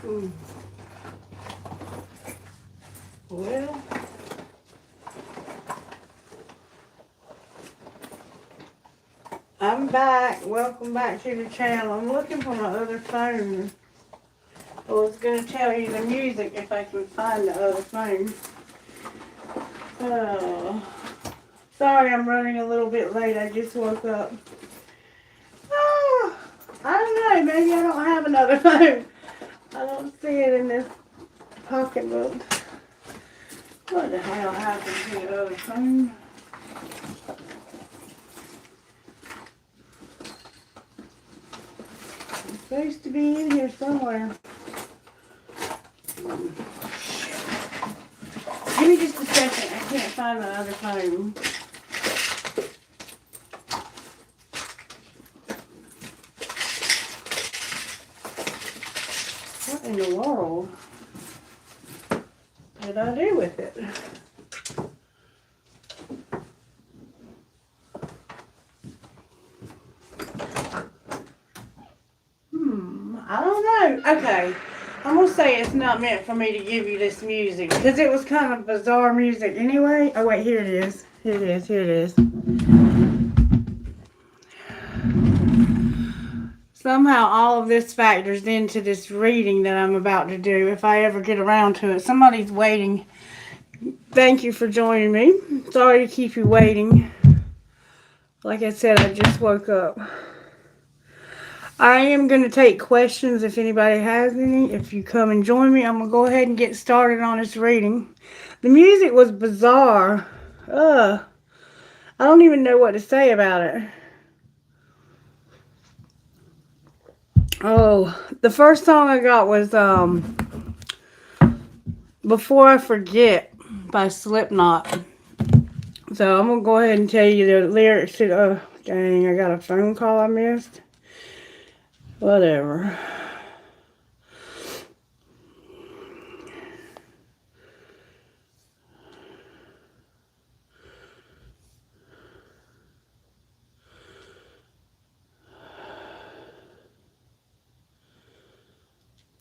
Hmm. Well, I'm back. Welcome back to the channel. I'm looking for my other phone. I was going to tell you the music if I can find the other phone. Oh, sorry I'm running a little bit late. I just woke up. Oh, I don't know. Maybe I don't have another phone. I don't see it in this pocketbook. What the hell happened to the other phone? It's supposed to be in here somewhere. Give me just a second. I can't find my other phone. What in the world did I do with it? I don't know. Okay. I'm going to say it's not meant for me to give you this music because it was kind of bizarre music anyway. Oh, wait. Here it is. Here it is. Here it is. Somehow all of this factors into this reading that I'm about to do if I ever get around to it. Somebody's waiting. Thank you for joining me. Sorry to keep you waiting. Like I said, I just woke up. I am going to take questions if anybody has any. If you come and join me, I'm going to go ahead and get started on this reading. The music was bizarre. I don't even know what to say about it. Oh, the first song I got was Before I Forget by Slipknot. So I'm going to go ahead and tell you the lyrics to oh, dang, I got a phone call I missed. Whatever.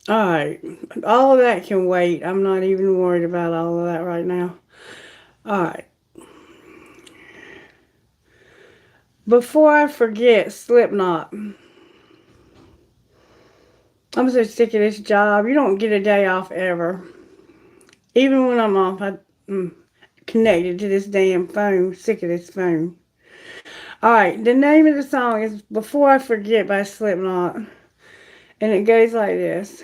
Alright, all of that can wait. I'm not even worried about all of that right now. Alright. Before I forget, Slipknot. I'm so sick of this job. You don't get a day off ever. Even when I'm off, I'm connected to this damn phone. Sick of this phone. Alright, the name of the song is Before I Forget by Slipknot. And it goes like this.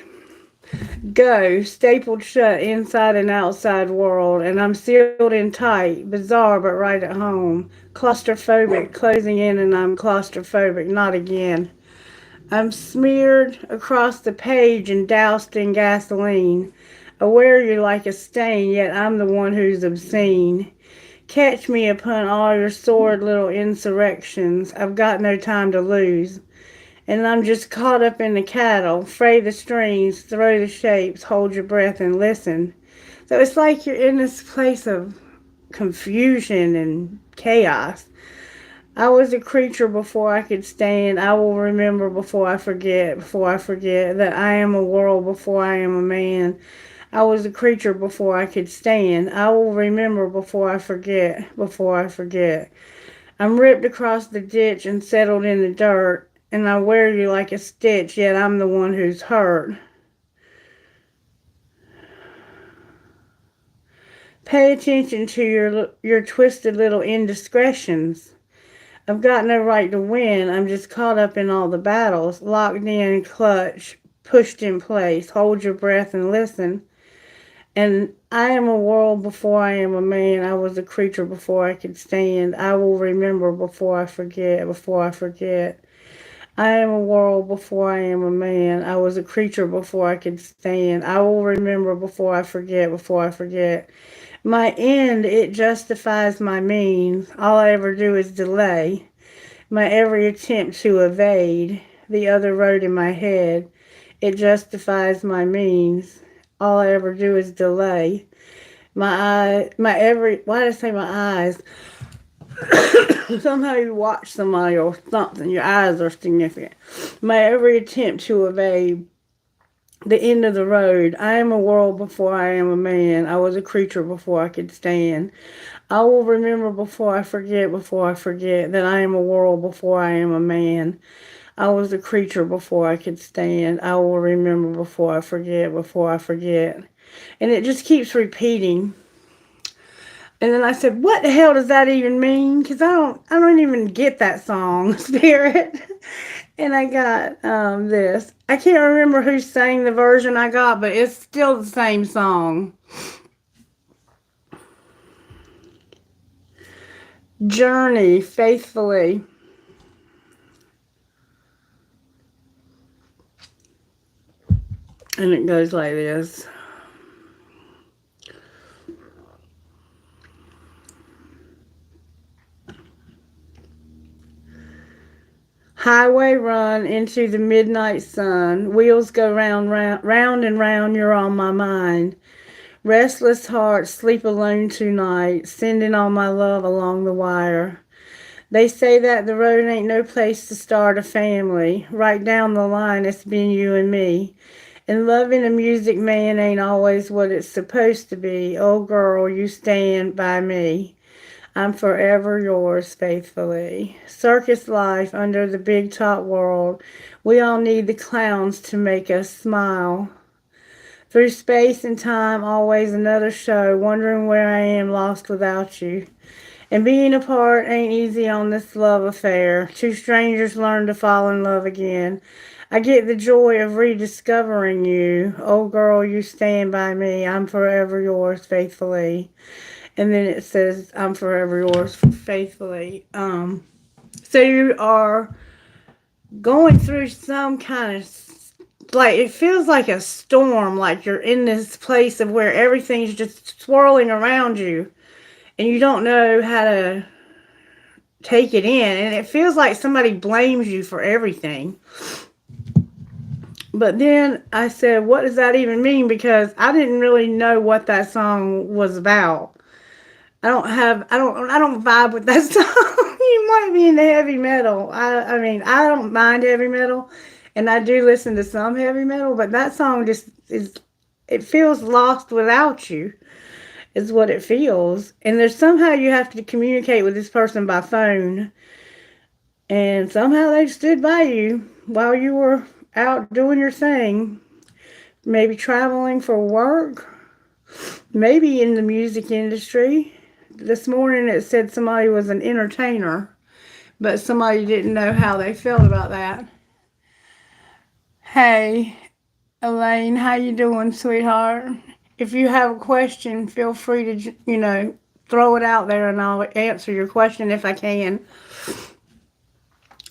Go, stapled shut inside and outside world, and I'm sealed in tight, bizarre but right at home. Claustrophobic, closing in and I'm claustrophobic, not again. I'm smeared across the page and doused in gasoline. Aware you're like a stain, yet I'm the one who's obscene. Catch me upon all your sordid little insurrections. I've got no time to lose. And I'm just caught up in the cattle. Fray the strings, throw the shapes, hold your breath and listen. So it's like you're in this place of confusion and chaos. I was a creature before I could stand. I will remember before I forget that I am a world before I am a man. I was a creature before I could stand. I will remember before I forget. I'm ripped across the ditch and settled in the dirt, and I wear you like a stitch, yet I'm the one who's hurt. Pay attention to your twisted little indiscretions. I've got no right to win. I'm just caught up in all the battles, locked in, clutch, pushed in place. Hold your breath and listen. And I am a world before I am a man. I was a creature before I could stand. I will remember before I forget. I am a world before I am a man. I was a creature before I could stand. I will remember before I forget. My end, it justifies my means. All I ever do is delay. My every attempt to evade the other road in my head, it justifies my means. All I ever do is delay. Why did I say my eyes? Somehow you watch somebody or something, your eyes are significant. My every attempt to evade the end of the road. I am a world before I am a man. I was a creature before I could stand. I will remember before I forget that I am a world before I am a man. I was a creature before I could stand. I will remember before I forget. And it just keeps repeating. And then I said, "What the hell does that even mean?" Because I don't even get that song, Spirit. And I got this. I can't remember who sang the version I got, but it's still the same song. Journey faithfully. And it goes like this. Highway run into the midnight sun. Wheels go round, round, round and round. You're on my mind. Restless heart, sleep alone tonight. Sending all my love along the wire. They say that the road ain't no place to start a family. Right down the line, it's been you and me. And loving a music man ain't always what it's supposed to be. Oh, girl, you stand by me. I'm forever yours faithfully. Circus life under the big top world. We all need the clowns to make us smile. Through space and time, always another show, wondering where I am lost without you. And being apart ain't easy on this love affair. Two strangers learn to fall in love again. I get the joy of rediscovering you. Oh, girl, you stand by me. I'm forever yours faithfully. And then it says, I'm forever yours faithfully. So you are going through some kind of, like, it feels like a storm, like you're in this place of where everything's just swirling around you and you don't know how to take it in. And it feels like somebody blames you for everything. But then I said, what does that even mean? Because I didn't really know what that song was about. I don't vibe with that song. You might be into heavy metal. I mean, I don't mind heavy metal, and I do listen to some heavy metal, but that song just is, it feels lost without you, is what it feels. And there's somehow you have to communicate with this person by phone, and somehow they stood by you while you were out doing your thing, maybe traveling for work, maybe in the music industry. This morning it said somebody was an entertainer, but somebody didn't know how they felt about that. Hey, Elaine, how you doing, sweetheart? If you have a question, feel free to, throw it out there and I'll answer your question if I can.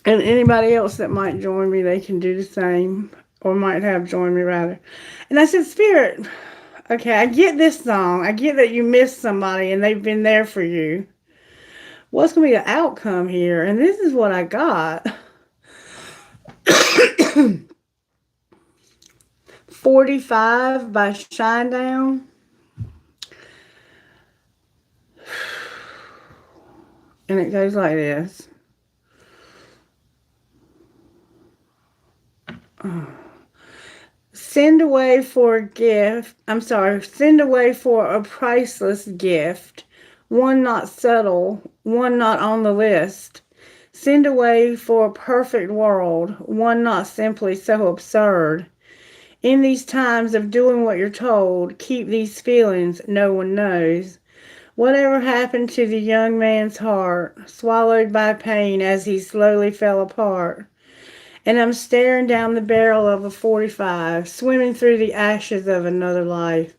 And anybody else that might join me, they can do the same, or might have joined me rather. And I said, Spirit, okay, I get this song. I get that you missed somebody and they've been there for you. What's going to be the outcome here? And this is what I got. 45 by Shinedown. And it goes like this. Send away for a gift. Send away for a priceless gift. One not subtle, one not on the list. Send away for a perfect world, one not simply so absurd. In these times of doing what you're told, keep these feelings no one knows. Whatever happened to the young man's heart, swallowed by pain as he slowly fell apart? And I'm staring down the barrel of a 45, swimming through the ashes of another life.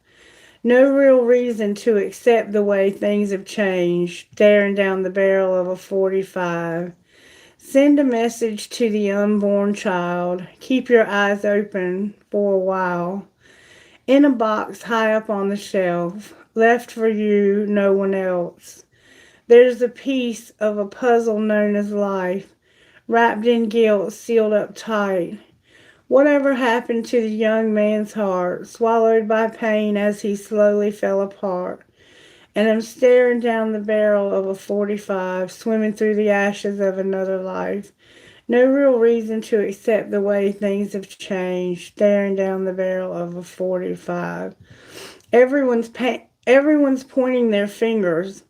No real reason to accept the way things have changed, staring down the barrel of a 45. Send a message to the unborn child. Keep your eyes open for a while. In a box high up on the shelf, left for you, no one else. There's a piece of a puzzle known as life, wrapped in guilt, sealed up tight. Whatever happened to the young man's heart, swallowed by pain as he slowly fell apart? And I'm staring down the barrel of a 45, swimming through the ashes of another life. No real reason to accept the way things have changed. Staring down the barrel of a 45. Everyone's pointing their fingers,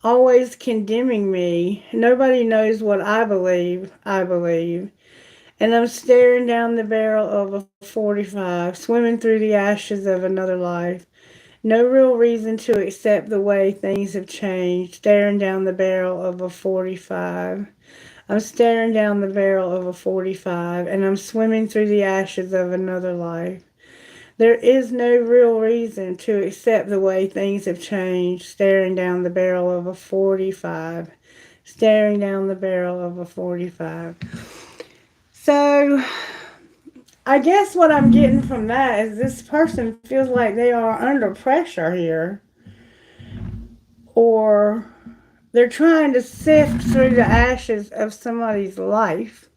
always condemning me. Nobody knows what I believe. I believe. And I'm staring down the barrel of a 45, swimming through the ashes of another life. No real reason to accept the way things have changed. Staring down the barrel of a 45. I'm staring down the barrel of a 45, and I'm swimming through the ashes of another life. There is no real reason to accept the way things have changed. Staring down the barrel of a 45. Staring down the barrel of a 45. So, I guess what I'm getting from that is this person feels like they are under pressure here. Or they're trying to sift through the ashes of somebody's life.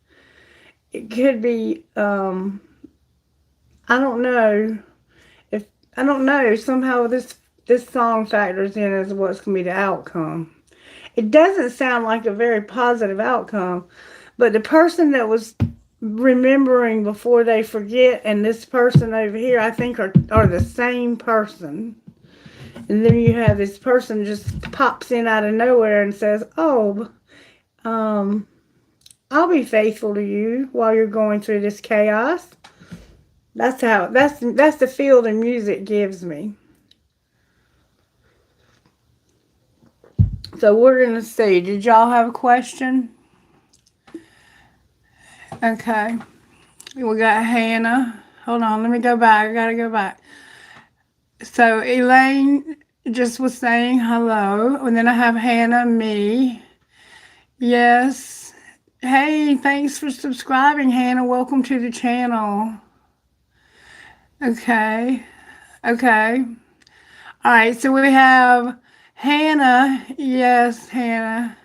It could be, I don't know. I don't know. Somehow this song factors in as what's going to be the outcome. It doesn't sound like a very positive outcome, but the person that was remembering before they forget and this person over here, I think are the same person. And then you have this person just pops in out of nowhere and says, "Oh, I'll be faithful to you while you're going through this chaos." That's the feel the music gives me. So we're going to see. Did y'all have a question? Okay. We got Hannah. Hold on. Let me go back. I got to go back. So Elaine just was saying hello. And then I have Hannah, me. Yes. Hey, thanks for subscribing, Hannah. Welcome to the channel. Okay. Okay. All right. So we have Hannah. Yes, Hannah.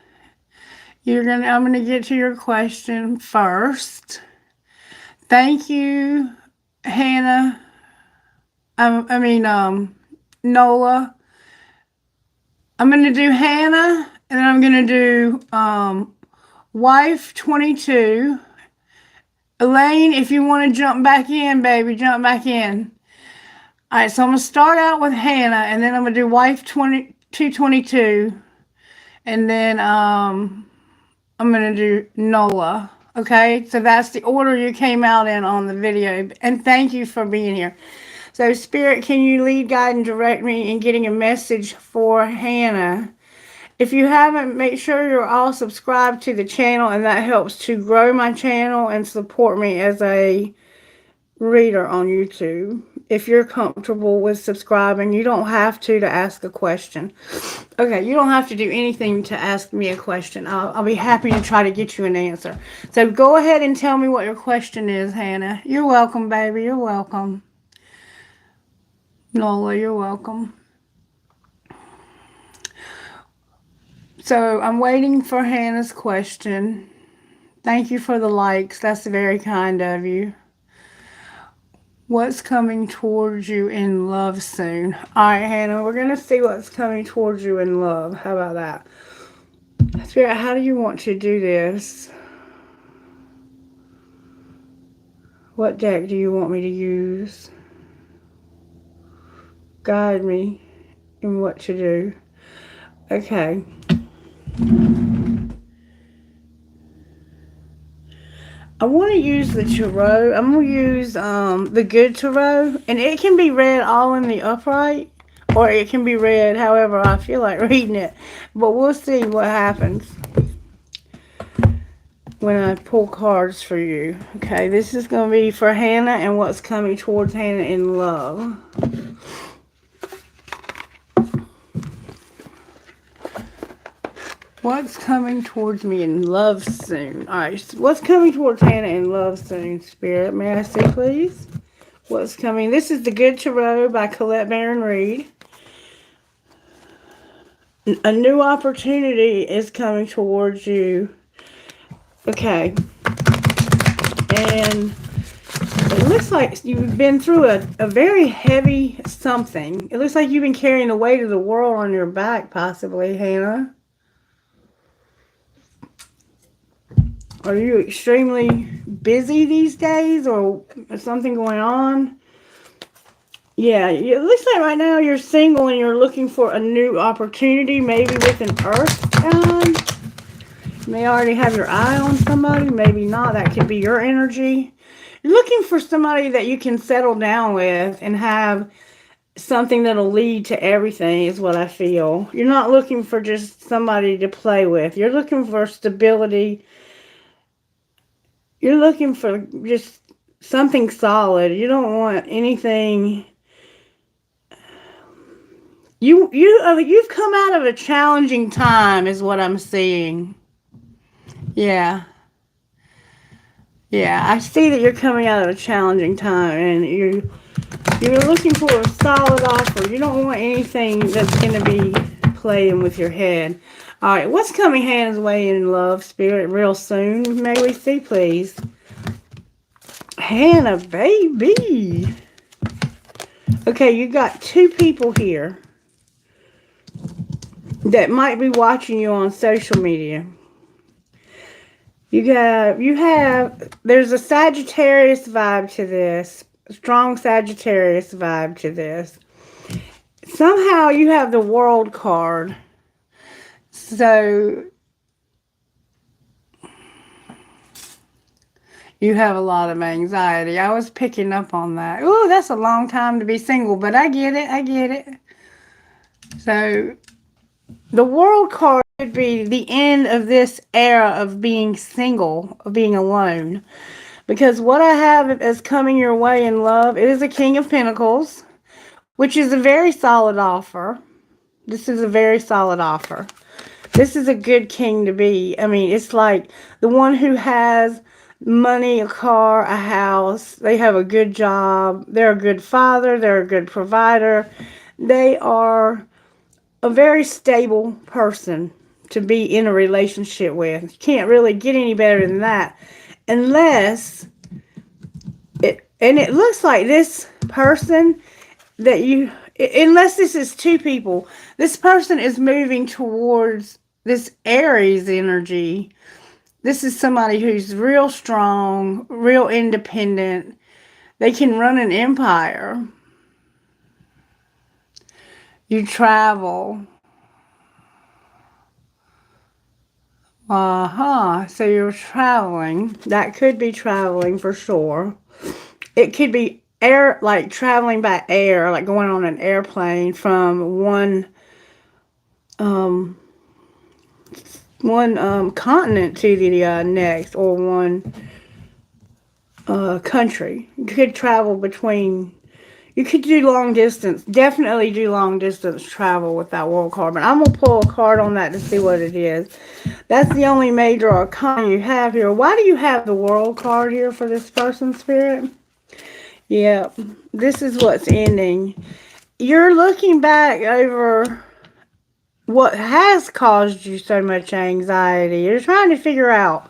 I'm gonna get to your question first. Thank you, Hannah. Nola. I'm gonna do Hannah, and then I'm gonna do wife 22. Elaine, if you want to jump back in, baby, jump back in. All right, so I'm gonna start out with Hannah, and then I'm gonna do wife 222, and then I'm gonna do Nola. Okay, so that's the order you came out in on the video, and thank you for being here. So Spirit, can you lead, guide, and direct me in getting a message for Hannah? If you haven't, make sure you're all subscribed to the channel, and that helps to grow my channel and support me as a reader on YouTube. If you're comfortable with subscribing, you don't have to ask a question. Okay, you don't have to do anything to ask me a question. I'll be happy to try to get you an answer. So go ahead and tell me what your question is, Hannah. You're welcome, baby. You're welcome. Nola, you're welcome. So I'm waiting for Hannah's question. Thank you for the likes. That's very kind of you. What's coming towards you in love soon? All right, Hannah, we're going to see what's coming towards you in love. How about that? Spirit, how do you want to do this? What deck do you want me to use? Guide me in what to do. Okay. I want to use the tarot. I'm going to use the good tarot. And it can be read all in the upright. Or it can be read however I feel like reading it. But we'll see what happens when I pull cards for you. Okay, this is going to be for Hannah and what's coming towards Hannah in love. What's coming towards me in love soon? Alright, so what's coming towards Hannah in love soon, Spirit? May I see, please? What's coming? This is The Good Tarot by Colette Baron Reed. A new opportunity is coming towards you. Okay. And it looks like you've been through a very heavy something. It looks like you've been carrying the weight of the world on your back, possibly, Hannah. Are you extremely busy these days or something going on? Yeah, it looks like right now you're single and you're looking for a new opportunity, maybe with an earth sign. You may already have your eye on somebody, maybe not. That could be your energy. You're looking for somebody that you can settle down with and have something that'll lead to everything, is what I feel. You're not looking for just somebody to play with. You're looking for stability. You're looking for just something solid. You don't want anything. You've come out of a challenging time, is what I'm seeing. Yeah. Yeah, I see that you're coming out of a challenging time, and you're looking for a solid offer. You don't want anything that's going to be playing with your head. All right, what's coming Hannah's way in love, spirit, real soon? May we see, please? Hannah, baby. Okay, you got two people here that might be watching you on social media. There's a Sagittarius vibe to this. Strong Sagittarius vibe to this. Somehow you have the World card. So you have a lot of anxiety. I was picking up on that. Ooh, that's a long time to be single, but I get it. I get it. So the World card could be the end of this era of being single, of being alone. Because what I have as coming your way in love, it is a King of Pentacles, which is a very solid offer. This is a very solid offer. This is a good king to be. I mean, it's like the one who has money, a car, a house. They have a good job. They're a good father. They're a good provider. They are a very stable person to be in a relationship with. You can't really get any better than that. Unless it looks like this person unless this is two people, this person is moving towards this Aries energy. This is somebody who's real strong, real independent. They can run an empire. You travel. So you're traveling. That could be traveling for sure. It could be air, like traveling by air, like going on an airplane from one continent to the next, or one country. You could travel between. You could do long distance. Definitely do long distance travel with that World card. But I'm gonna pull a card on that to see what it is. That's the only major arcana you have here. Why do you have the World card here for this person, Spirit? Yeah, this is what's ending. You're looking back over what has caused you so much anxiety. You're trying to figure out,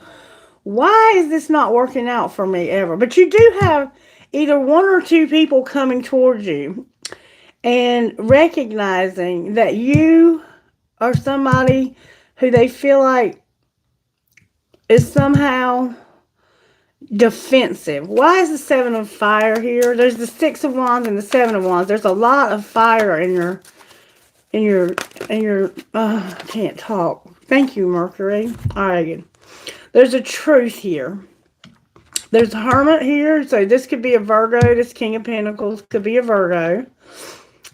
why is this not working out for me ever? But you do have either one or two people coming towards you and recognizing that you are somebody who they feel like is somehow defensive. Why is the Seven of Fire here? There's the Six of Wands and the Seven of Wands. There's a lot of fire in your I can't talk. Thank you, Mercury. All right. There's a truth here. There's a Hermit here. So this could be a Virgo. This King of Pentacles could be a Virgo.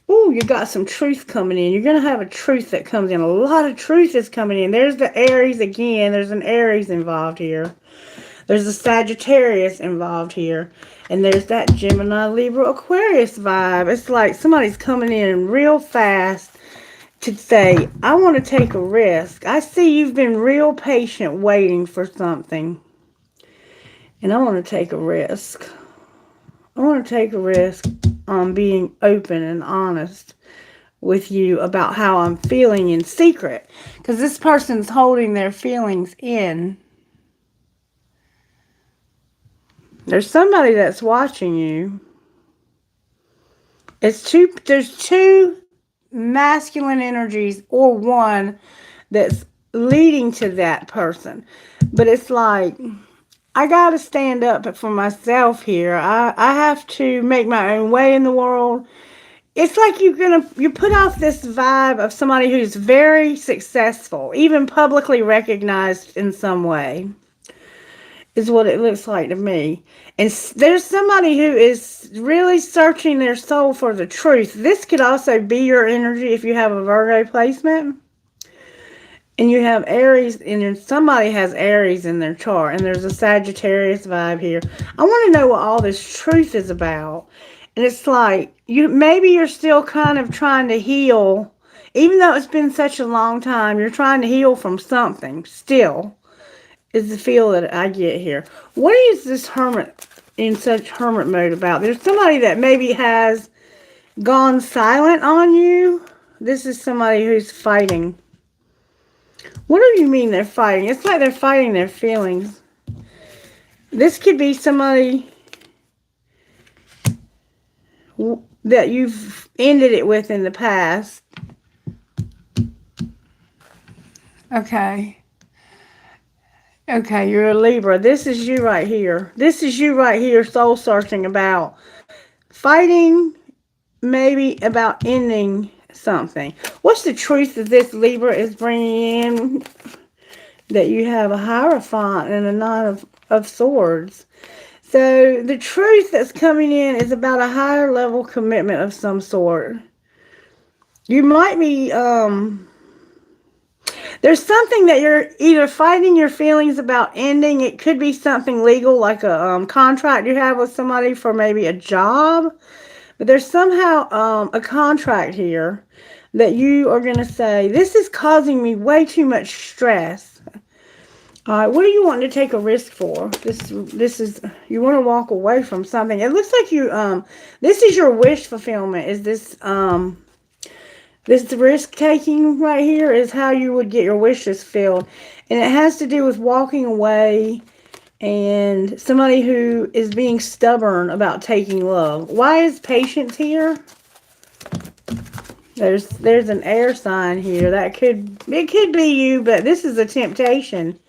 Ooh, you got some truth coming in. You're going to have a truth that comes in. A lot of truth is coming in. There's the Aries again. There's an Aries involved here. There's a Sagittarius involved here. And there's that Gemini, Libra, Aquarius vibe. It's like somebody's coming in real fast to say, I want to take a risk. I see you've been real patient waiting for something. And I want to take a risk. I want to take a risk on being open and honest with you about how I'm feeling in secret. Because this person's holding their feelings in. There's somebody that's watching you. There's two masculine energies, or one that's leading to that person. But it's like, I got to stand up for myself here. I have to make my own way in the world. It's like you put off this vibe of somebody who's very successful, even publicly recognized in some way, is what it looks like to me. And there's somebody who is really searching their soul for the truth. This could also be your energy if you have a Virgo placement. And you have Aries, and somebody has Aries in their chart, and there's a Sagittarius vibe here. I want to know what all this truth is about. And it's like, maybe you're still kind of trying to heal. Even though it's been such a long time, you're trying to heal from something still, is the feel that I get here. What is this hermit in such hermit mode about? There's somebody that maybe has gone silent on you. This is somebody who's fighting. What do you mean they're fighting? It's like they're fighting their feelings. This could be somebody that you've ended it with in the past. Okay. Okay, you're a Libra. This is you right here. This is you right here, soul searching about fighting, maybe about ending something. What's the truth that this Libra is bringing in? That you have a Hierophant and a Knight of Swords. So the truth that's coming in is about a higher level commitment of some sort. You might be, there's something that you're either fighting your feelings about ending. It could be something legal, like a contract you have with somebody for maybe a job. But there's somehow a contract here that you are going to say, this is causing me way too much stress. All right, what do you want to take a risk for? This is, you want to walk away from something. It looks like you, this is your wish fulfillment. Is this, this risk taking right here is how you would get your wishes filled. And it has to do with walking away and somebody who is being stubborn about taking love. Why is patience here? There's an air sign here. It could be you, but this is a temptation.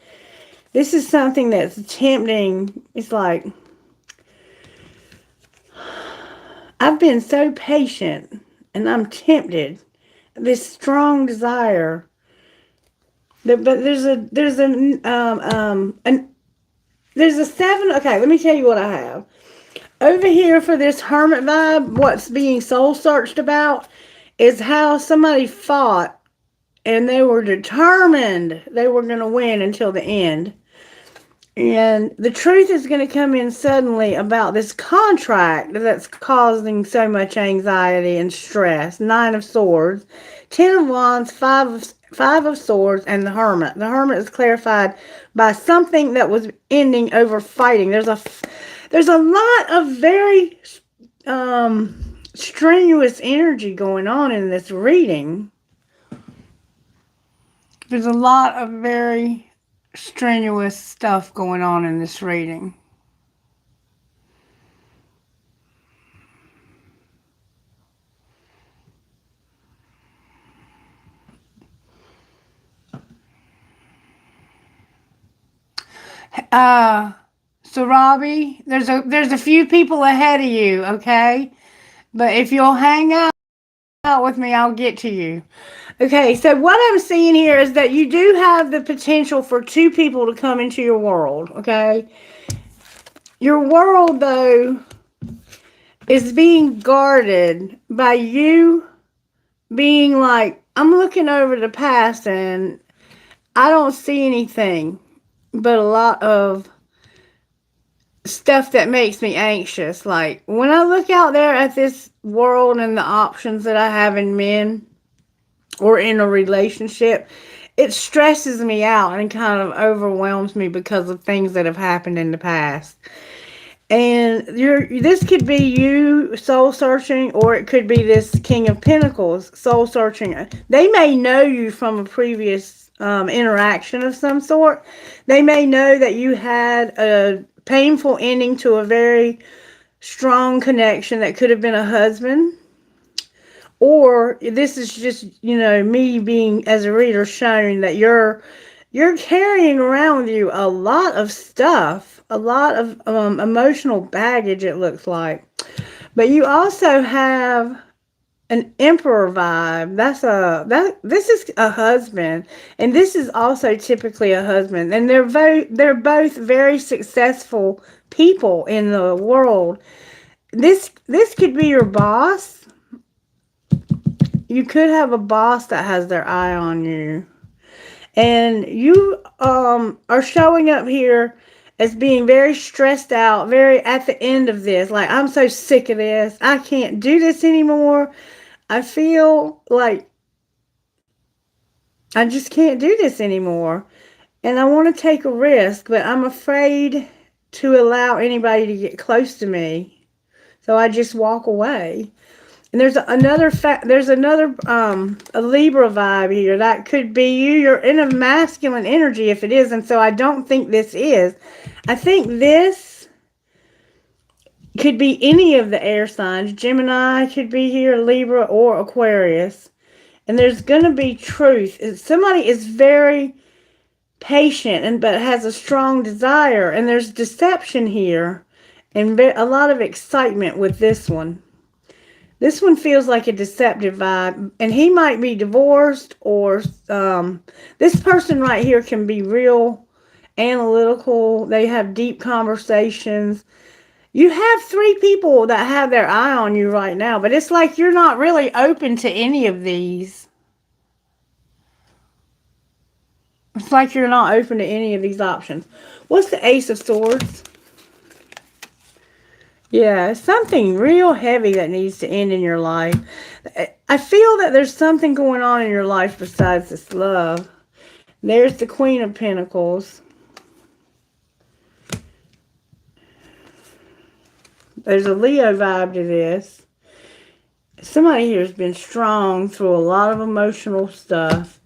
This is something that's tempting. It's like, I've been so patient and I'm tempted. This strong desire. But there's a seven. Okay, let me tell you what I have. Over here for this hermit vibe, what's being soul searched about is how somebody fought and they were determined they were going to win until the end. And the truth is going to come in suddenly about this contract that's causing so much anxiety and stress. 9 of Swords, 10 of Wands, 5 of Swords, and the Hermit. The Hermit is clarified by something that was ending over fighting. There's a lot of very strenuous energy going on in this reading. There's a lot of very strenuous stuff going on in this reading. So Robbie, there's a few people ahead of you, okay? But if you'll hang out with me, I'll get to you. Okay, so what I'm seeing here is that you do have the potential for 2 people to come into your world, okay? Your world, though, is being guarded by you being like, I'm looking over the past and I don't see anything but a lot of stuff that makes me anxious. Like, when I look out there at this world and the options that I have in men or in a relationship, it stresses me out and kind of overwhelms me because of things that have happened in the past. And this could be you soul searching, or it could be this King of Pentacles soul searching. They may know you from a previous interaction of some sort. They may know that you had a painful ending to a very strong connection that could have been a husband, Or this is just, me being as a reader showing that you're carrying around with you a lot of stuff, a lot of emotional baggage, it looks like. But you also have an emperor vibe. This is a husband, and this is also typically a husband, and they're both very successful people in the world. This could be your boss. You could have a boss that has their eye on you, and you are showing up here as being very stressed out, very at the end of this. Like, I'm so sick of this. I can't do this anymore. I feel like I just can't do this anymore. And I want to take a risk, but I'm afraid to allow anybody to get close to me. So I just walk away. And there's another a Libra vibe here. That could be you. You're in a masculine energy if it is, and so I don't think this is. I think this could be any of the air signs. Gemini could be here, Libra, or Aquarius. And there's going to be truth. Somebody is very patient but has a strong desire, and there's deception here and a lot of excitement with this one. This one feels like a deceptive vibe, and he might be divorced, or this person right here can be real analytical. They have deep conversations. You have 3 people that have their eye on you right now, but it's like you're not really open to any of these. It's like you're not open to any of these options. What's the Ace of Swords? Yeah, something real heavy that needs to end in your life. I feel that there's something going on in your life besides this love. There's the Queen of Pentacles. There's a Leo vibe to this. Somebody here has been strong through a lot of emotional stuff.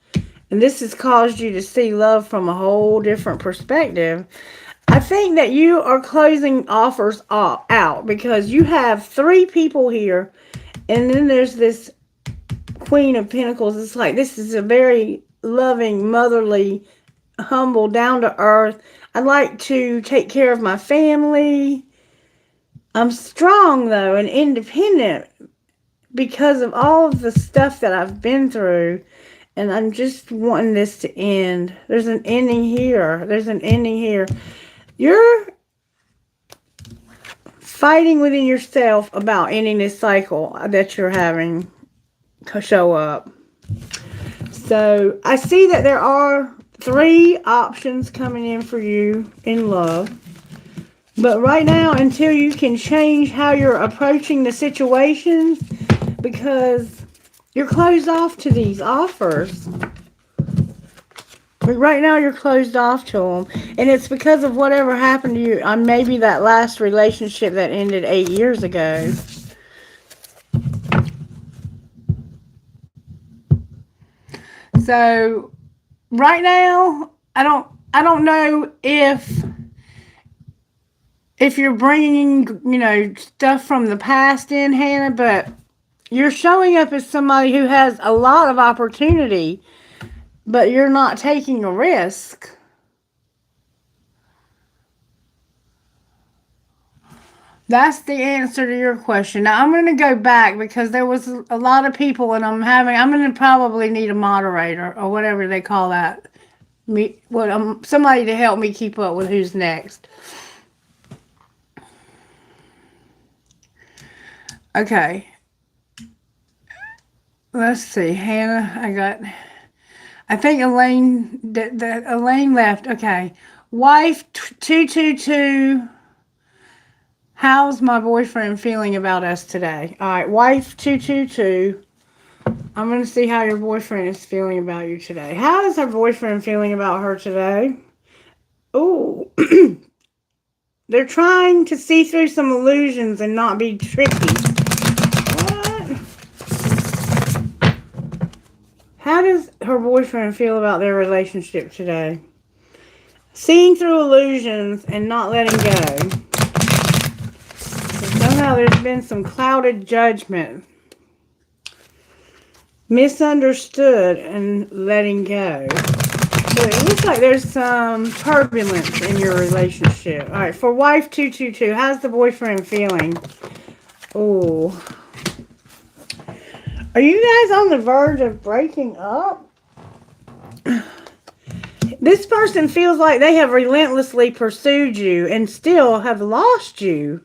And this has caused you to see love from a whole different perspective. I think that you are closing offers out because you have 3 people here. And then there's this Queen of Pentacles. It's like this is a very loving, motherly, humble, down to earth. I like to take care of my family. I'm strong, though, and independent because of all of the stuff that I've been through. And I'm just wanting this to end. There's an ending here. There's an ending here. You're fighting within yourself about ending this cycle that you're having show up. So I see that there are 3 options coming in for you in love. But right now, until you can change how you're approaching the situations, because you're closed off to these offers. But right now, you're closed off to them. And it's because of whatever happened to you on maybe that last relationship that ended 8 years ago. So right now, I don't know if you're bringing, stuff from the past in, Hannah, but you're showing up as somebody who has a lot of opportunity, but you're not taking a risk. That's the answer to your question. Now, I'm going to go back because there was a lot of people, and I'm going to probably need a moderator or whatever they call that. Somebody to help me keep up with who's next. Okay. Let's see. Hannah, I think Elaine, Elaine left. Okay. Wife 222. How's my boyfriend feeling about us today? All right, wife 222. I'm going to see how your boyfriend is feeling about you today. How is her boyfriend feeling about her today? Oh, they're trying to see through some illusions and not be tricky. What? How does her boyfriend feel about their relationship today? Seeing through illusions and not letting go. Somehow there's been some clouded judgment. misunderstood and letting go. So it looks like there's some turbulence in your relationship. All right, for wife 222, how's the boyfriend feeling? Oh, are you guys on the verge of breaking up? This person feels like they have relentlessly pursued you and still have lost you.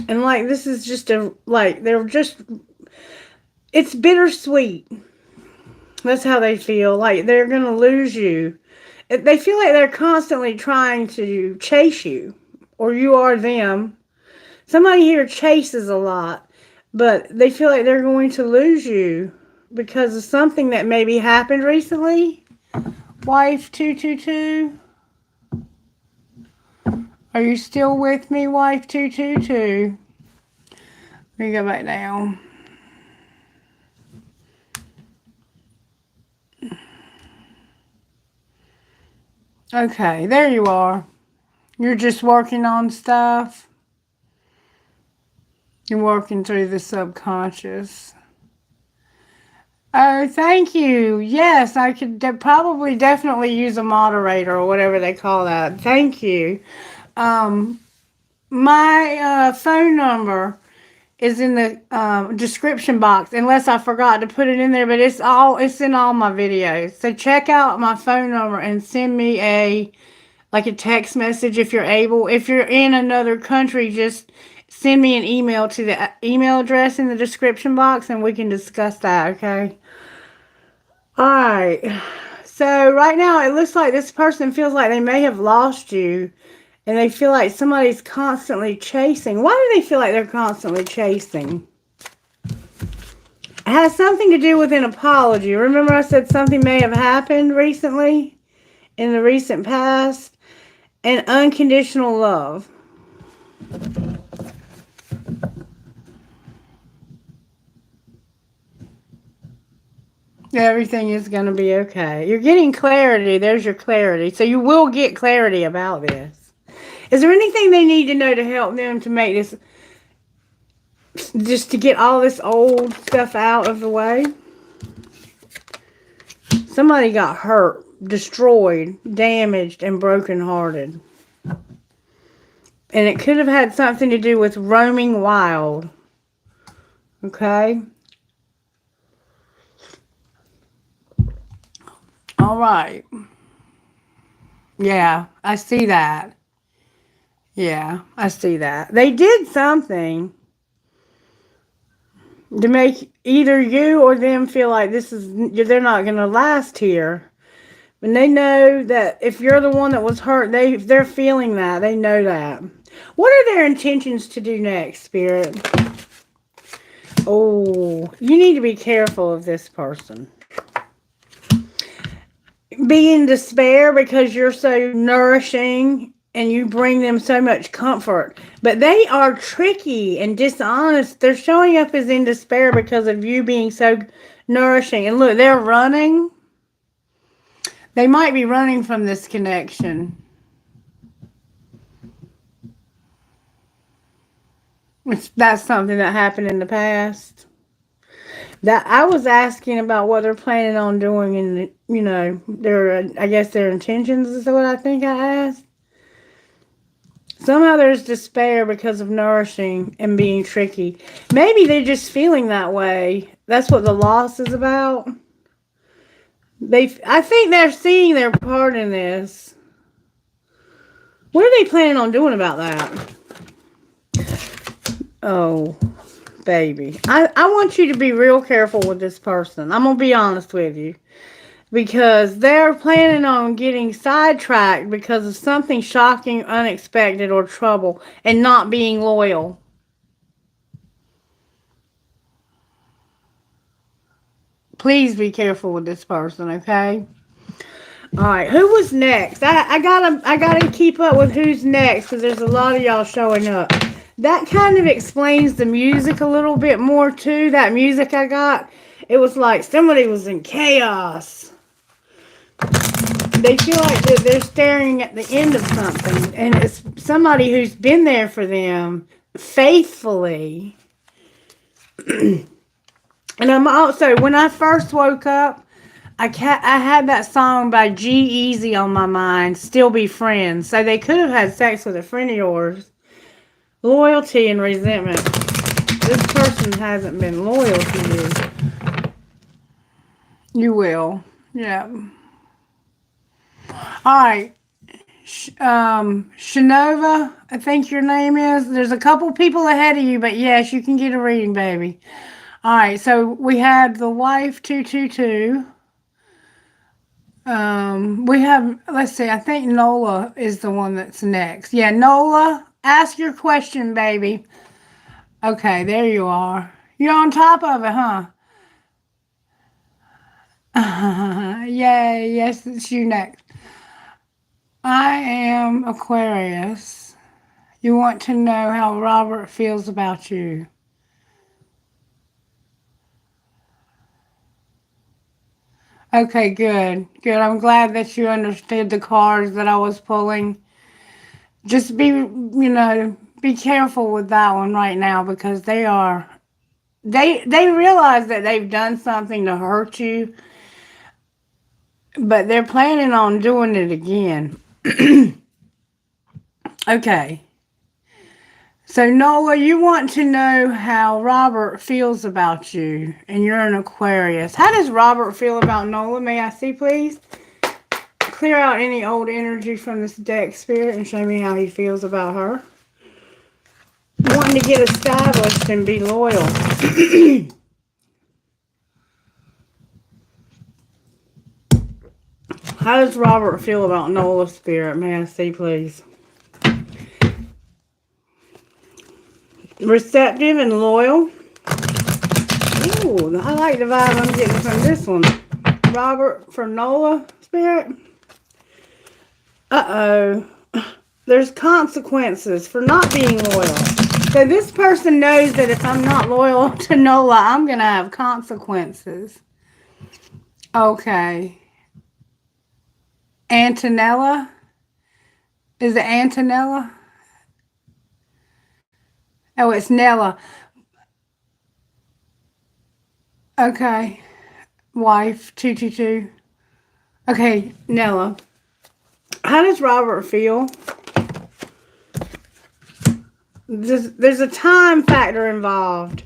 And like this is just it's bittersweet. That's how they feel. Like they're going to lose you. They feel like they're constantly trying to chase you. Or you are them. Somebody here chases a lot. But they feel like they're going to lose you because of something that maybe happened recently. Wife 222. Are you still with me, wife 222? Let me go back down. Okay, there you are. You're just working on stuff. You're working through the subconscious. Oh, thank you. Yes, I could probably definitely use a moderator or whatever they call that. Thank you. My phone number is in the description box, unless I forgot to put it in there, but it's in all my videos. So check out my phone number and send me a text message if you're able. If you're in another country, just send me an email to the email address in the description box and we can discuss that, okay? All right. So right now it looks like this person feels like they may have lost you and they feel like somebody's constantly chasing. Why do they feel like they're constantly chasing? It has something to do with an apology. Remember I said something may have happened recently in the recent past? And unconditional love. Everything is going to be okay. You're getting clarity. There's your clarity. So you will get clarity about this. Is there anything they need to know to help them to make this, just to get all this old stuff out of the way? Somebody got hurt, destroyed, damaged, and brokenhearted. And it could have had something to do with roaming wild. Okay? All right. Yeah, I see that. Yeah, I see that. They did something to make either you or them feel like they're not going to last here. And they know that if you're the one that was hurt, they're feeling that. They know that. What are their intentions to do next, Spirit? Oh, you need to be careful of this person. Be in despair because you're so nourishing and you bring them so much comfort. But they are tricky and dishonest. They're showing up as in despair because of you being so nourishing. And look, they're running. They might be running from this connection. That's something that happened in the past. That I was asking about what they're planning on doing and, I guess their intentions is what I think I asked. Somehow there's despair because of nourishing and being tricky. Maybe they're just feeling that way. That's what the loss is about. I think they're seeing their part in this. What are they planning on doing about that? Oh, baby. I want you to be real careful with this person. I'm going to be honest with you. Because they're planning on getting sidetracked because of something shocking, unexpected, or trouble, and not being loyal. Please be careful with this person, okay? All right, who was next? I gotta keep up with who's next because there's a lot of y'all showing up. That kind of explains the music a little bit more too. That music I got, it was like somebody was in chaos. They feel like they're staring at the end of something, and it's somebody who's been there for them faithfully. And I'm also, when I first woke up, I had that song by G-Eazy on my mind, Still Be Friends. So they could have had sex with a friend of yours. Loyalty and resentment. This person hasn't been loyal to you. You will. Yeah. Alright. Shanova, I think your name is. There's a couple people ahead of you, but yes, you can get a reading, baby. Alright, so we have the wife 222. We have, let's see, I think Nola is the one that's next. Yeah, Nola, ask your question, baby. Okay, there you are. You're on top of it, huh? Yay, yes, it's you next. I am Aquarius. You want to know how Robert feels about you. Okay, good. Good. I'm glad that you understood the cards that I was pulling. Just be careful with that one right now because they realize that they've done something to hurt you, but they're planning on doing it again. Okay. So, Nola, you want to know how Robert feels about you, and you're an Aquarius. How does Robert feel about Nola? May I see, please? Clear out any old energy from this deck, Spirit, and show me how he feels about her. Wanting to get established and be loyal. How does Robert feel about Nola, Spirit? May I see, please? Receptive and loyal. Ooh, I like the vibe I'm getting from this one. Robert for Nola, Spirit. Uh-oh. There's consequences for not being loyal. So this person knows that if I'm not loyal to Nola, I'm going to have consequences. Okay. Antonella? Is it Antonella? Oh, it's Nella. Okay. Wife, 222. Okay, Nella. How does Robert feel? There's a time factor involved.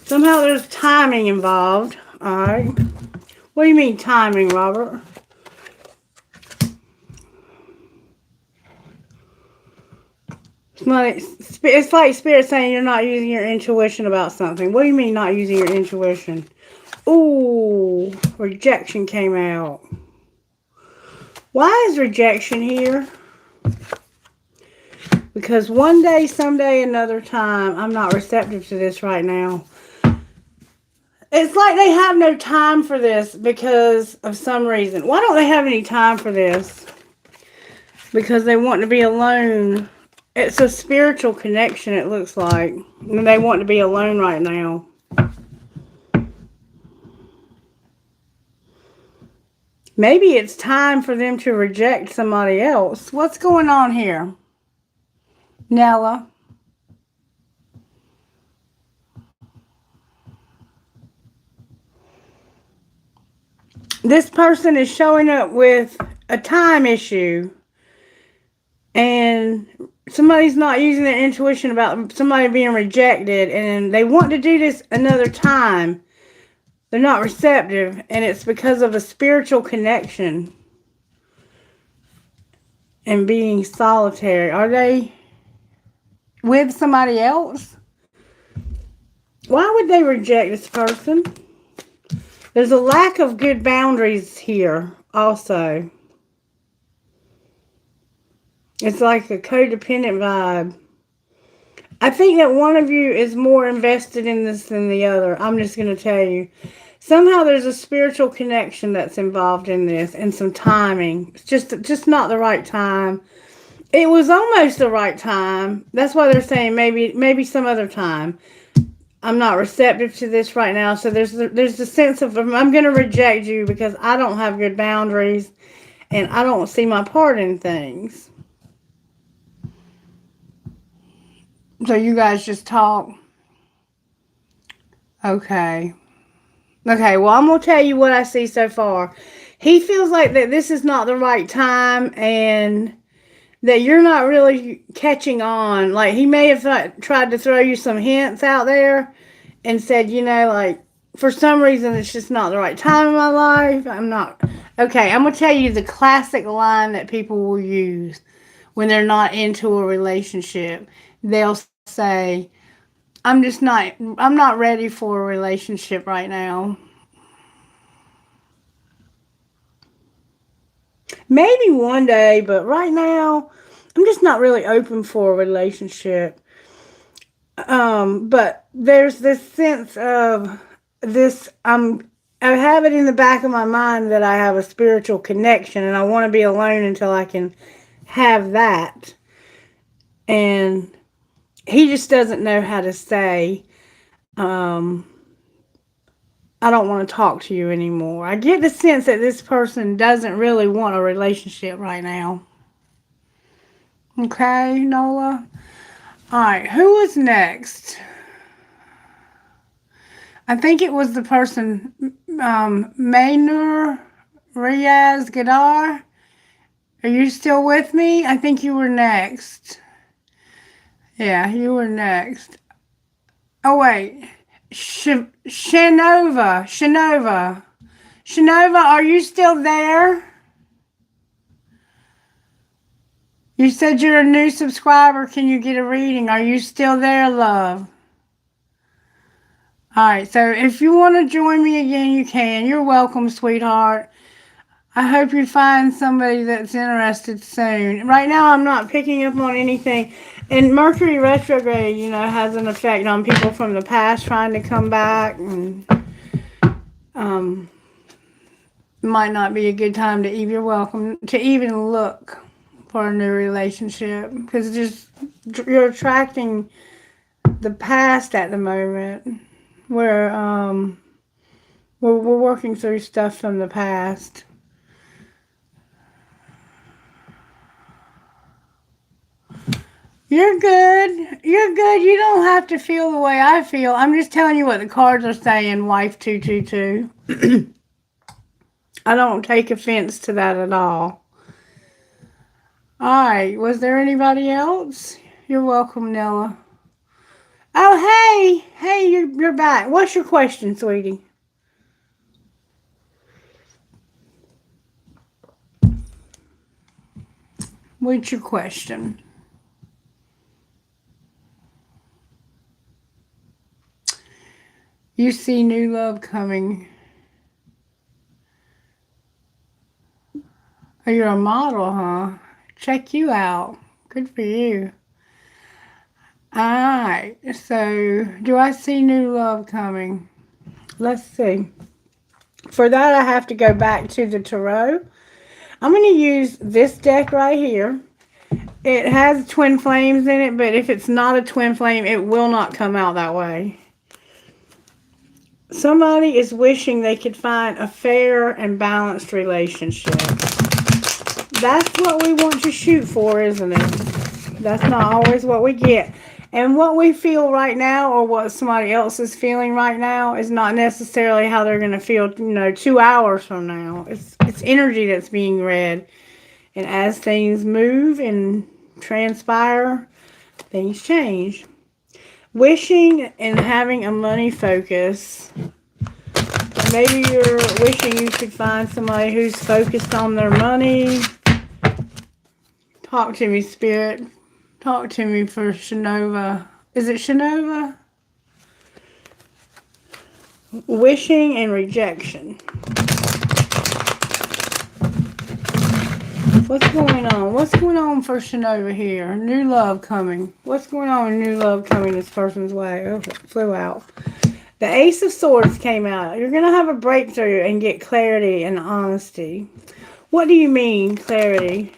Somehow there's timing involved. Alright. What do you mean timing, Robert? It's like Spirit saying you're not using your intuition about something. What do you mean not using your intuition? Ooh, rejection came out. Why is rejection here? Because one day, someday, another time, I'm not receptive to this right now. It's like they have no time for this because of some reason. Why don't they have any time for this? Because they want to be alone. It's a spiritual connection, it looks like. And they want to be alone right now. Maybe it's time for them to reject somebody else. What's going on here? Nella. This person is showing up with a time issue. And somebody's not using their intuition about somebody being rejected. And they want to do this another time. They're not receptive. And it's because of a spiritual connection. And being solitary. Are they with somebody else? Why would they reject this person? There's a lack of good boundaries here also. It's like a codependent vibe. I think that one of you is more invested in this than the other. I'm just going to tell you. Somehow there's a spiritual connection that's involved in this and some timing. It's just not the right time. It was almost the right time. That's why they're saying maybe some other time. I'm not receptive to this right now. So there's the sense of I'm going to reject you because I don't have good boundaries and I don't see my part in things. So you guys just talk. Okay. Okay, well, I'm going to tell you what I see so far. He feels like that this is not the right time and that you're not really catching on. Like, he may have tried to throw you some hints out there and said, like, for some reason, it's just not the right time in my life. I'm not. Okay, I'm going to tell you the classic line that people will use when they're not into a relationship. They'll say, I'm not ready for a relationship right now. Maybe one day, but right now, I'm just not really open for a relationship. But there's this sense of this, I have it in the back of my mind that I have a spiritual connection and I want to be alone until I can have that. And he just doesn't know how to say, I don't want to talk to you anymore. I get the sense that this person doesn't really want a relationship right now. Okay, Nola? Alright, who was next? I think it was the person, Maynur Riaz Gadar. Are you still with me? I think you were next. Yeah, you were next. Oh, wait. Shanova. Shanova, are you still there? You said you're a new subscriber. Can you get a reading? Are you still there, love? Alright, so if you want to join me again, you can. You're welcome, sweetheart. I hope you find somebody that's interested soon. Right now, I'm not picking up on anything. And Mercury retrograde, has an effect on people from the past trying to come back. And might not be a good time to even welcome to even look for a new relationship because you're attracting the past at the moment. We're working through stuff from the past. You're good. You're good. You don't have to feel the way I feel. I'm just telling you what the cards are saying, wife 222. I don't take offense to that at all. Alright, was there anybody else? You're welcome, Nella. Oh, hey! Hey, you're back. What's your question, sweetie? What's your question? You see new love coming. Oh, you're a model, huh? Check you out. Good for you. Alright, so do I see new love coming? Let's see. For that, I have to go back to the tarot. I'm going to use this deck right here. It has twin flames in it, but if it's not a twin flame, it will not come out that way. Somebody is wishing they could find a fair and balanced relationship. That's what we want to shoot for, isn't it? That's not always what we get. And what we feel right now or what somebody else is feeling right now is not necessarily how they're going to feel, 2 hours from now. It's energy that's being read. And as things move and transpire, things change. Wishing and having a money focus. Maybe you're wishing you could find somebody who's focused on their money. Talk to me, Spirit. Talk to me for Shanova. Is it Shanova? Wishing and rejection. What's going on? What's going on for Shanova here? New love coming. What's going on with new love coming this person's way? Oh, it flew out. The Ace of Swords came out. You're going to have a breakthrough and get clarity and honesty. What do you mean, clarity?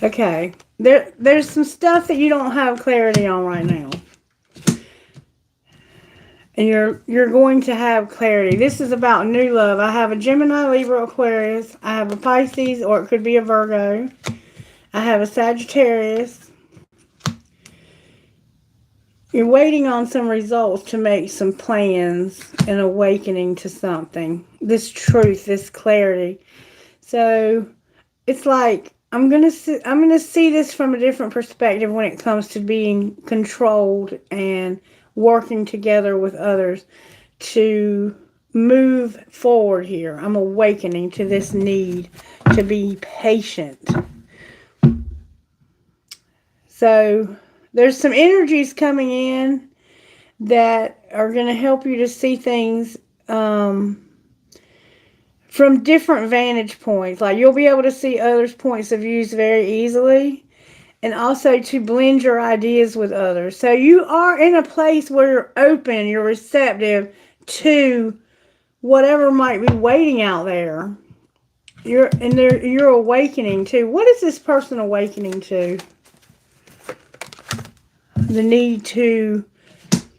Okay. There's some stuff that you don't have clarity on right now. And you're going to have clarity. This is about new love. I have a Gemini, Libra, Aquarius. I have a Pisces, or it could be a Virgo. I have a Sagittarius. You're waiting on some results to make some plans and awakening to something. This truth, this clarity. So it's like I'm gonna see this from a different perspective when it comes to being controlled and working together with others to move forward here. I'm awakening to this need to be patient. So there's some energies coming in that are going to help you to see things from different vantage points. Like you'll be able to see others' points of views very easily, and also to blend your ideas with others. So you are in a place where you're open, you're receptive to whatever might be waiting out there. You're awakening to. What is this person awakening to? The need to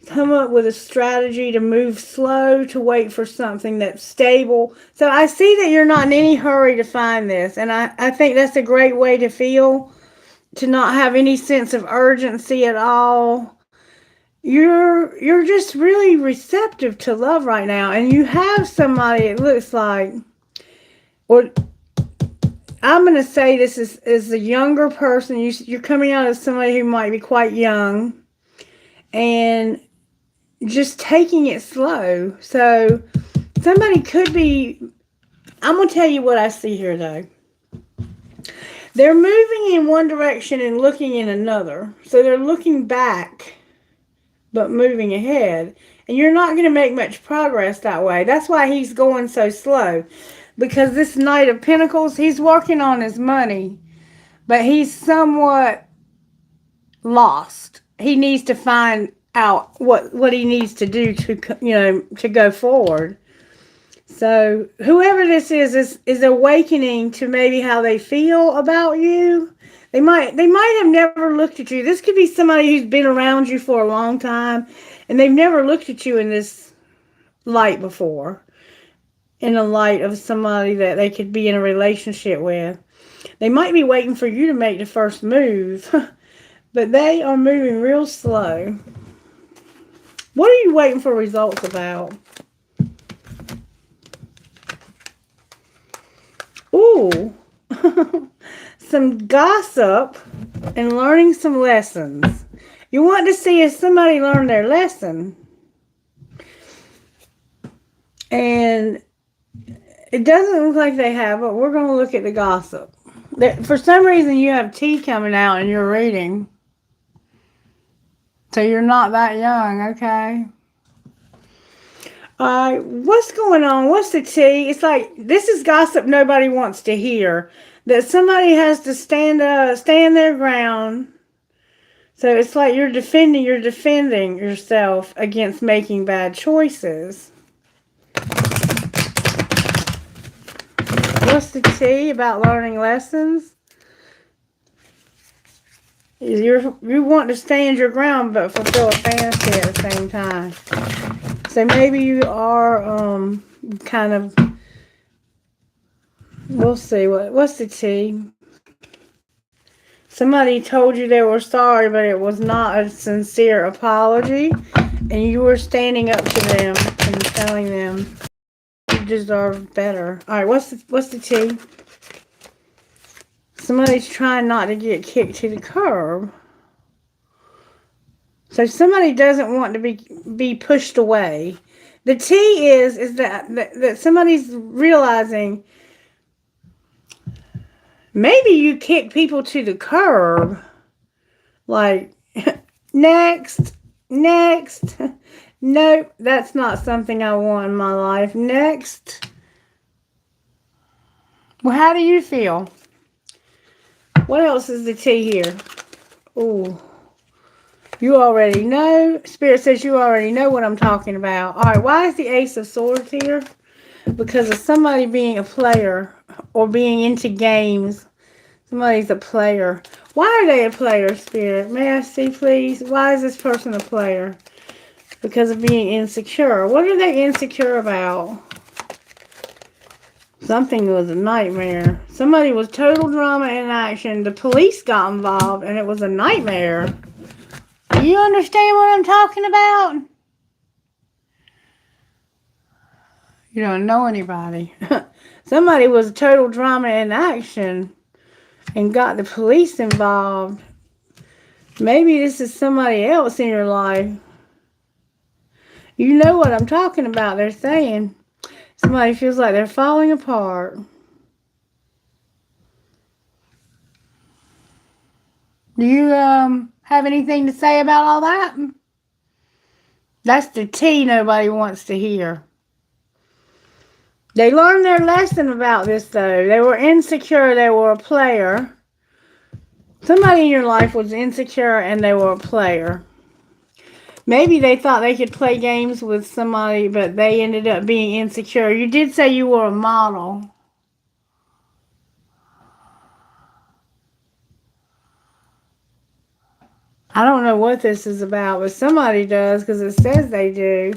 come up with a strategy to move slow, to wait for something that's stable. So I see that you're not in any hurry to find this, and I think that's a great way to feel, to not have any sense of urgency at all. You're just really receptive to love right now, and you have somebody, it looks like, or I'm going to say this is a younger person. You're coming out as somebody who might be quite young, and just taking it slow. So somebody could be, I'm going to tell you what I see here though. They're moving in one direction and looking in another. So they're looking back, but moving ahead. And you're not going to make much progress that way. That's why he's going so slow. Because this Knight of Pentacles, he's working on his money, but he's somewhat lost. He needs to find out what he needs to do to go forward. So whoever this is awakening to maybe how they feel about you. They might have never looked at you. This could be somebody who's been around you for a long time, and they've never looked at you in this light before. In a light of somebody that they could be in a relationship with. They might be waiting for you to make the first move, but they are moving real slow. What are you waiting for results about? Ooh, some gossip and learning some lessons. You want to see if somebody learned their lesson. And it doesn't look like they have, but we're going to look at the gossip. For some reason, you have tea coming out in your reading. So you're not that young, okay? What's going on? What's the tea? It's like, this is gossip nobody wants to hear. That somebody has to stand their ground. So it's like you're defending yourself against making bad choices. What's the tea about learning lessons? You want to stand your ground but fulfill a fantasy at the same time. So maybe you are kind of, we'll see. What's the tea? Somebody told you they were sorry, but it was not a sincere apology, and you were standing up to them and telling them you deserve better. All right, what's the tea? Somebody's trying not to get kicked to the curb. So somebody doesn't want to be pushed away. The tea is that somebody's realizing maybe you kick people to the curb. Like, next. Nope, that's not something I want in my life. Next. Well, how do you feel? What else is the tea here? Ooh. You already know. Spirit says you already know what I'm talking about. All right, why is the Ace of Swords here? Because of somebody being a player or being into games. Somebody's a player. Why are they a player, Spirit? May I see, please? Why is this person a player? Because of being insecure. What are they insecure about? Something was a nightmare. Somebody was total drama in action. The police got involved, and it was a nightmare. You understand what I'm talking about? You don't know anybody. Somebody was total drama in action and got the police involved. Maybe this is somebody else in your life. You know what I'm talking about. They're saying somebody feels like they're falling apart. Do you have anything to say about all that? That's the tea nobody wants to hear. They learned their lesson about this, though. They were insecure. They were a player. Somebody in your life was insecure and they were a player. Maybe they thought they could play games with somebody, but they ended up being insecure. You did say you were a model. I don't know what this is about, but somebody does because it says they do.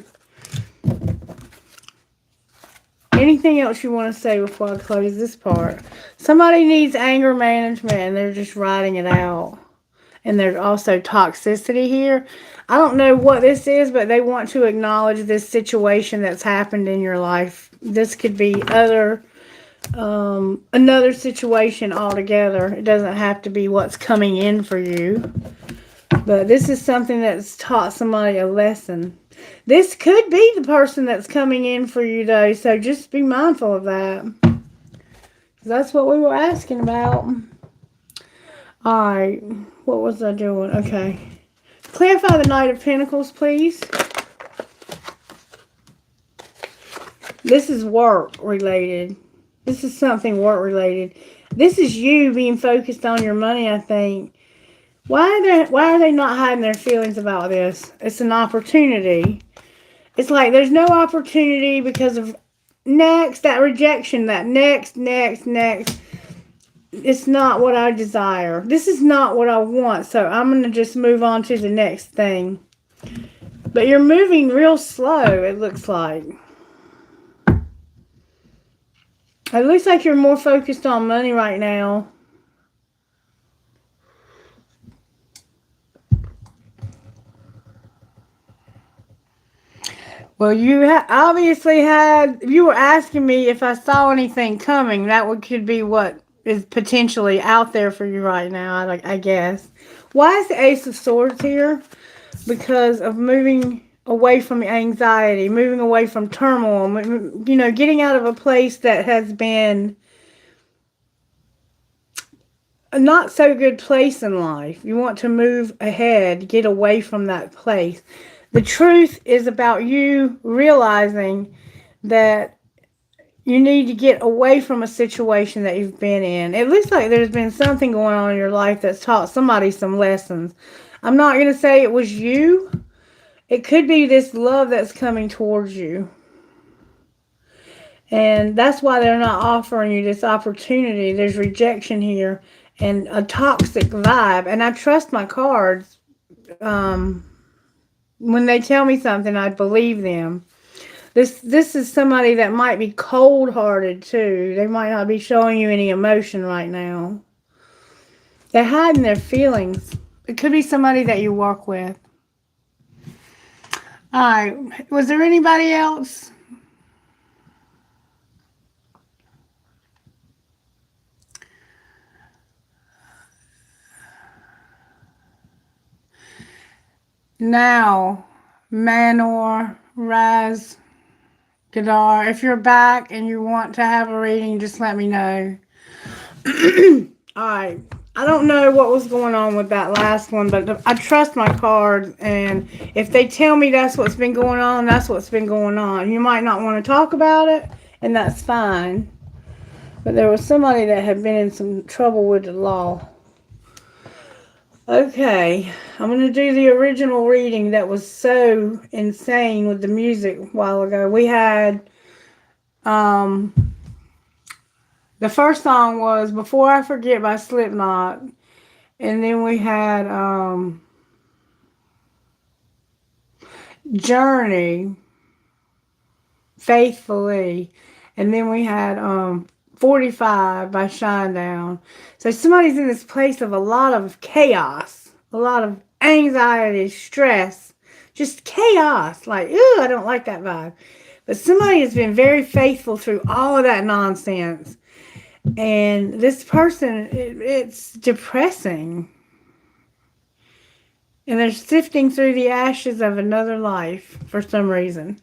Anything else you want to say before I close this part? Somebody needs anger management and they're just writing it out. And there's also toxicity here. I don't know what this is, but they want to acknowledge this situation that's happened in your life. This could be another situation altogether. It doesn't have to be what's coming in for you. But this is something that's taught somebody a lesson. This could be the person that's coming in for you, though. So just be mindful of that. That's what we were asking about. Alright. What was I doing? Okay. Clarify the Knight of Pentacles, please. This is work related. This is something work related. This is you being focused on your money, I think. Why are they not hiding their feelings about this? It's an opportunity. It's like there's no opportunity because of that rejection, that next. It's not what I desire. This is not what I want, so I'm going to just move on to the next thing. But you're moving real slow, it looks like. It looks like you're more focused on money right now. Well, you obviously had, if you were asking me if I saw anything coming, could be what is potentially out there for you right now, I guess. Why is the Ace of Swords here? Because of moving away from anxiety, moving away from turmoil, getting out of a place that has been a not so good place in life. You want to move ahead, get away from that place. The truth is about you realizing that you need to get away from a situation that you've been in. It looks like there's been something going on in your life that's taught somebody some lessons. I'm not going to say it was you. It could be this love that's coming towards you. And that's why they're not offering you this opportunity. There's rejection here and a toxic vibe. And I trust my cards. When they tell me something, I believe them. This is somebody that might be cold-hearted, too. They might not be showing you any emotion right now. They're hiding their feelings. It could be somebody that you work with. Alright, was there anybody else? Now, Manor, Raz, Gadar, if you're back and you want to have a reading, just let me know. Alright, I don't know what was going on with that last one, but I trust my cards, and if they tell me that's what's been going on, that's what's been going on. You might not want to talk about it, and that's fine. But there was somebody that had been in some trouble with the law. Okay, I'm going to do the original reading that was so insane with the music a while ago. We had, the first song was Before I Forget by Slipknot. And then we had, Journey, Faithfully. And then we had, 45 by Shinedown. So somebody's in this place of a lot of chaos, a lot of anxiety, stress, just chaos. Like, ooh, I don't like that vibe. But somebody has been very faithful through all of that nonsense. And this person, it's depressing. And they're sifting through the ashes of another life for some reason.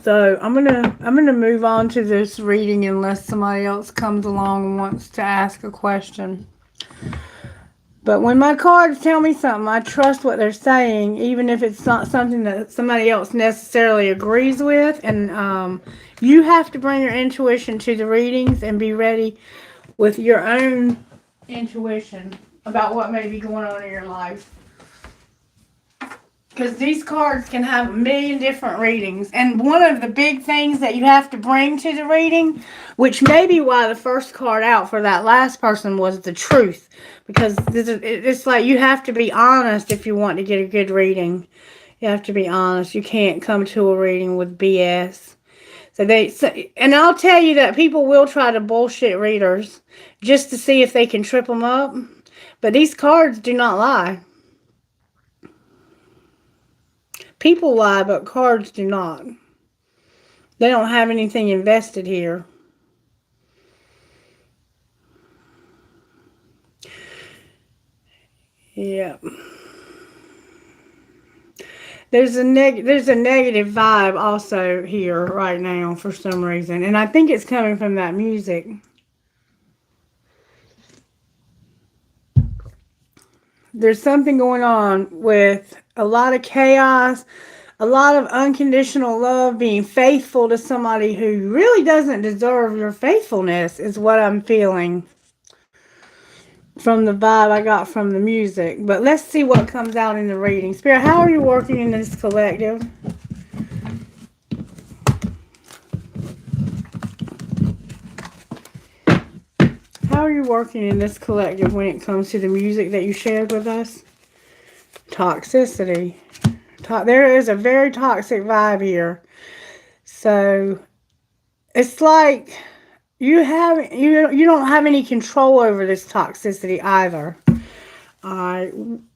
So I'm gonna move on to this reading unless somebody else comes along and wants to ask a question. But when my cards tell me something, I trust what they're saying, even if it's not something that somebody else necessarily agrees with. And you have to bring your intuition to the readings and be ready with your own intuition about what may be going on in your life. Because these cards can have a million different readings. And one of the big things that you have to bring to the reading, which may be why the first card out for that last person was the truth. Because it's like you have to be honest if you want to get a good reading. You have to be honest. You can't come to a reading with BS. And I'll tell you that people will try to bullshit readers just to see if they can trip them up. But these cards do not lie. People lie, but cards do not. They don't have anything invested here. Yeah. There's a negative vibe also here right now for some reason. And I think it's coming from that music. There's something going on with a lot of chaos, a lot of unconditional love, being faithful to somebody who really doesn't deserve your faithfulness is what I'm feeling from the vibe I got from the music. But let's see what comes out in the reading. Spirit, how are you working in this collective? How are you working in this collective when it comes to the music that you shared with us? Toxicity. There is a very toxic vibe here. So it's like you don't have any control over this toxicity either.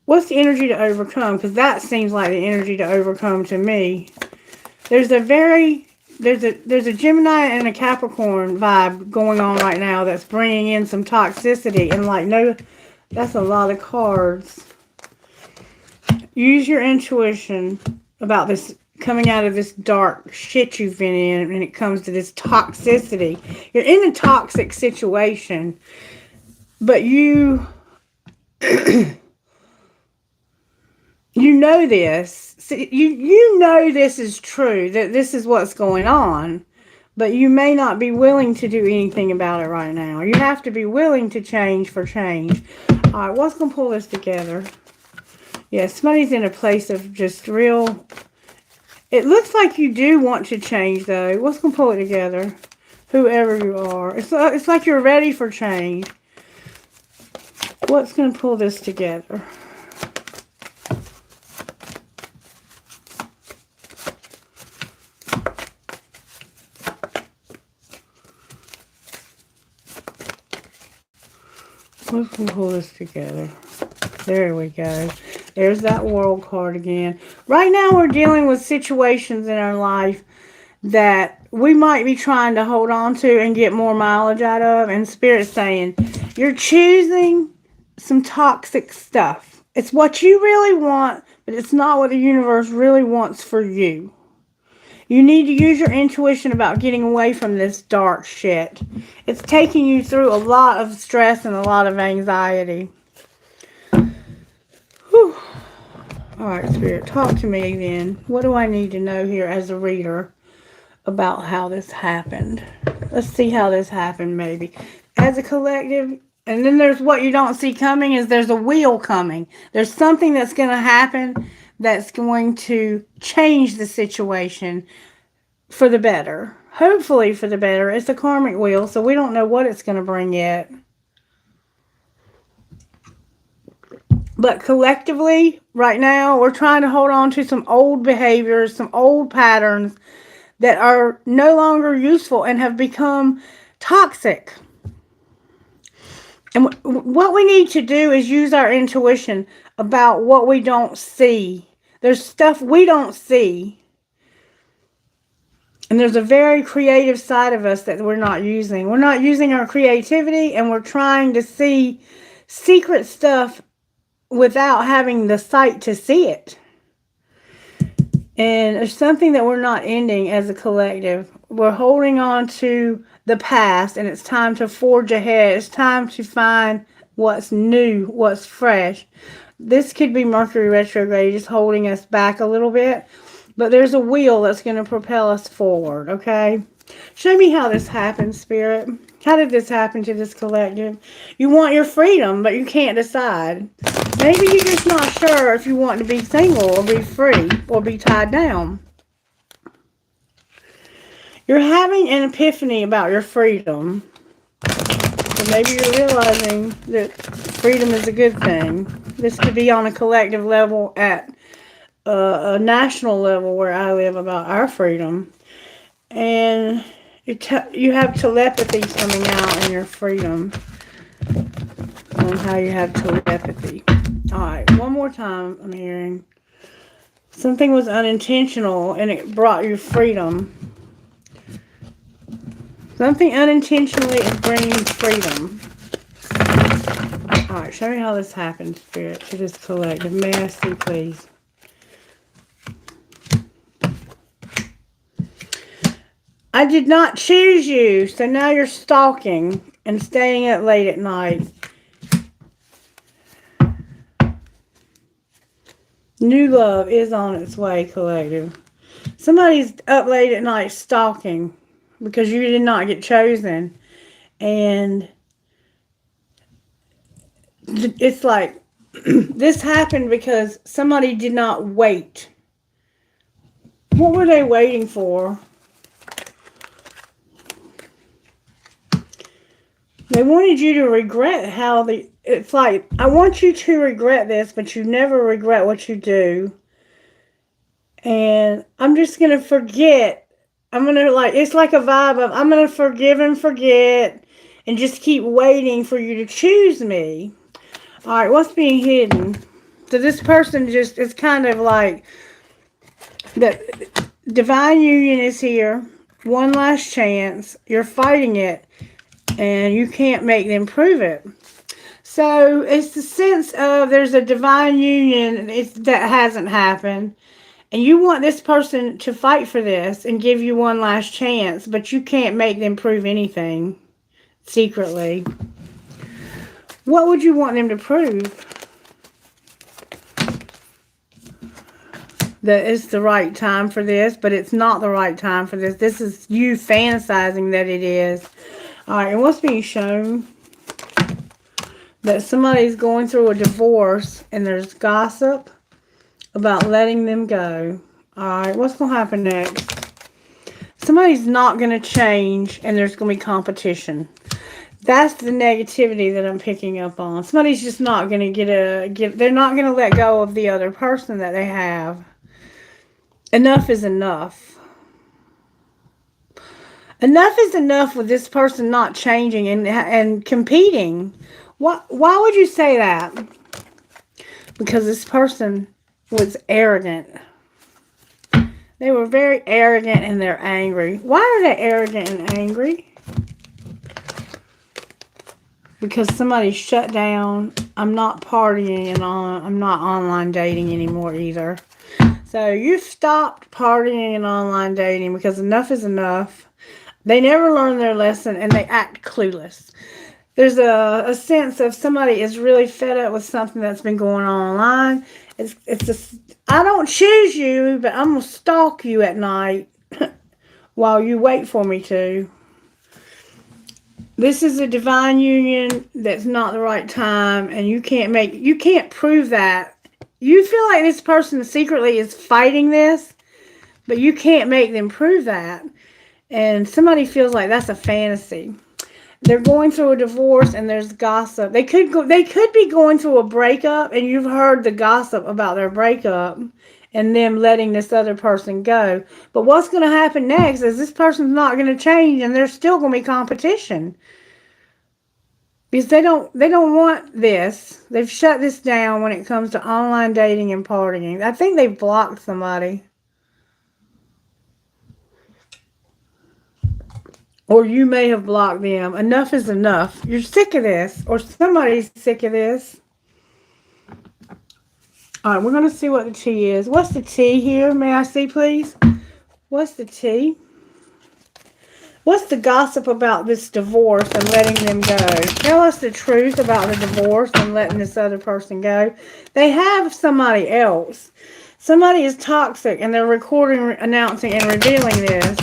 What's the energy to overcome? Because that seems like the energy to overcome to me. There's a Gemini and a Capricorn vibe going on right now that's bringing in some toxicity. And like, no, that's a lot of cards. Use your intuition about this coming out of this dark shit you've been in when it comes to this toxicity. You're in a toxic situation, but you know this. You know this is true, that this is what's going on, but you may not be willing to do anything about it right now. You have to be willing to change for change. All right, what's going to pull this together? Yeah, somebody's in a place of just real... It looks like you do want to change, though. What's going to pull it together? Whoever you are. It's like you're ready for change. What's going to pull this together? What's going to pull this together? There we go. There's that World card again. Right now we're dealing with situations in our life that we might be trying to hold on to and get more mileage out of. And Spirit's saying, you're choosing some toxic stuff. It's what you really want, but it's not what the universe really wants for you. You need to use your intuition about getting away from this dark shit. It's taking you through a lot of stress and a lot of anxiety. Whew. All right, Spirit, talk to me then. What do I need to know here as a reader about how this happened? Let's see how this happened, maybe. As a collective, and then there's what you don't see coming is there's a wheel coming. There's something that's going to happen that's going to change the situation for the better. Hopefully for the better. It's a karmic wheel, so we don't know what it's going to bring yet. But collectively, right now, we're trying to hold on to some old behaviors, some old patterns that are no longer useful and have become toxic. And what we need to do is use our intuition about what we don't see. There's stuff we don't see. And there's a very creative side of us that we're not using. We're not using our creativity, and we're trying to see secret stuff without having the sight to see it. And there's something that we're not ending as a collective. We're holding on to the past, and it's time to forge ahead. It's time to find what's new, what's fresh. This could be Mercury retrograde just holding us back a little bit, but there's a wheel that's going to propel us forward, okay? Show me how this happened, Spirit. How did this happen to this collective? You want your freedom, but you can't decide. Maybe you're just not sure if you want to be single or be free or be tied down. You're having an epiphany about your freedom. So maybe you're realizing that freedom is a good thing. This could be on a collective level, at a national level where I live, about our freedom. And you have telepathy coming out in your freedom on how you have telepathy. Alright, one more time I'm hearing. Something was unintentional and it brought you freedom. Something unintentionally is bringing freedom. Alright, show me how this happened, Spirit, to this collective. May I see, please? I did not choose you, so now you're stalking and staying up late at night. New love is on its way, collective. Somebody's up late at night stalking because you did not get chosen. And it's like this happened because somebody did not wait. What were they waiting for? They wanted you to regret how it's like, I want you to regret this, but you never regret what you do. And I'm just going to forget. I'm going to it's like a vibe of, I'm going to forgive and forget and just keep waiting for you to choose me. All right, what's being hidden? So this person just, it's kind of like, the divine union is here. One last chance. You're fighting it. And you can't make them prove it. So it's the sense of there's a divine union that hasn't happened. And you want this person to fight for this and give you one last chance. But you can't make them prove anything secretly. What would you want them to prove? That it's the right time for this. But it's not the right time for this. This is you fantasizing that it is. Alright, and what's being shown? That somebody's going through a divorce and there's gossip about letting them go. Alright, what's going to happen next? Somebody's not going to change and there's going to be competition. That's the negativity that I'm picking up on. Somebody's just not going to they're not going to let go of the other person that they have. Enough is enough. Enough is enough with this person not changing and competing. Why would you say that? Because this person was arrogant. They were very arrogant and they're angry. Why are they arrogant and angry? Because somebody shut down. I'm not partying and I'm not online dating anymore either. So you've stopped partying and online dating because enough is enough. They never learn their lesson and they act clueless. There's a sense of somebody is really fed up with something that's been going on online. I don't choose you, but I'm going to stalk you at night while you wait for me to. This is a divine union that's not the right time, and you can't prove that. You feel like this person secretly is fighting this, but you can't make them prove that. And somebody feels like that's a fantasy. They're going through a divorce and there's gossip. They could be going through a breakup and you've heard the gossip about their breakup and them letting this other person go. But what's going to happen next is this person's not going to change and there's still going to be competition. Because they don't want this. They've shut this down when it comes to online dating and partying. I think they've blocked somebody. Or you may have blocked them. Enough is enough. You're sick of this. Or somebody's sick of this. Alright, we're going to see what the tea is. What's the tea here? May I see, please? What's the tea? What's the gossip about this divorce and letting them go? Tell us the truth about the divorce and letting this other person go. They have somebody else. Somebody is toxic and they're recording, announcing, and revealing this.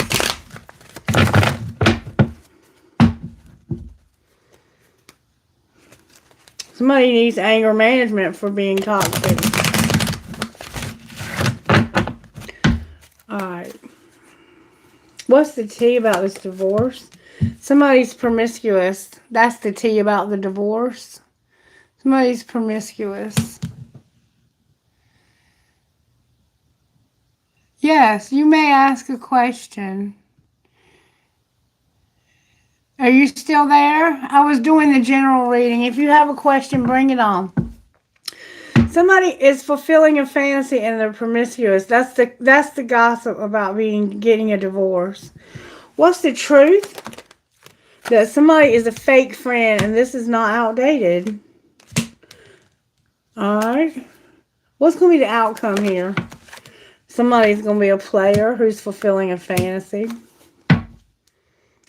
Somebody needs anger management for being toxic. Alright. What's the tea about this divorce? Somebody's promiscuous. That's the tea about the divorce. Somebody's promiscuous. Yes, you may ask a question. Are you still there? I was doing the general reading. If you have a question, bring it on. Somebody is fulfilling a fantasy and they're promiscuous. That's the gossip about getting a divorce. What's the truth? That somebody is a fake friend and this is not outdated. Alright. What's going to be the outcome here? Somebody's going to be a player who's fulfilling a fantasy.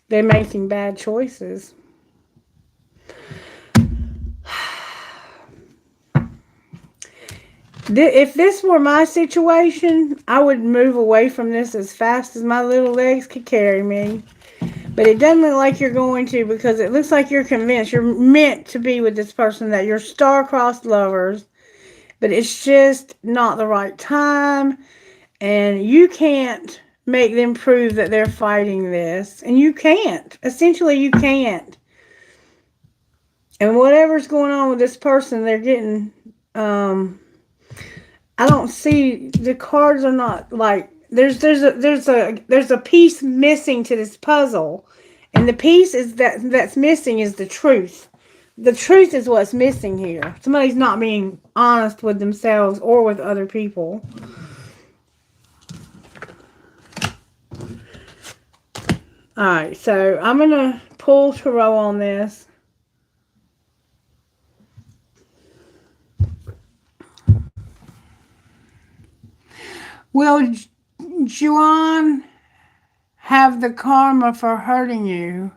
They're making bad choices. If this were my situation, I would move away from this as fast as my little legs could carry me. But it doesn't look like you're going to, because it looks like you're convinced you're meant to be with this person, that you're star-crossed lovers. But it's just not the right time. And you can't make them prove that they're fighting this. And you can't. Essentially, you can't. And whatever's going on with this person, they're getting... I don't see... The cards are not like... There's a piece missing to this puzzle. And the piece that's missing is the truth. The truth is what's missing here. Somebody's not being honest with themselves or with other people. Alright, so I'm going to pull tarot on this. Will Juan have the karma for hurting you?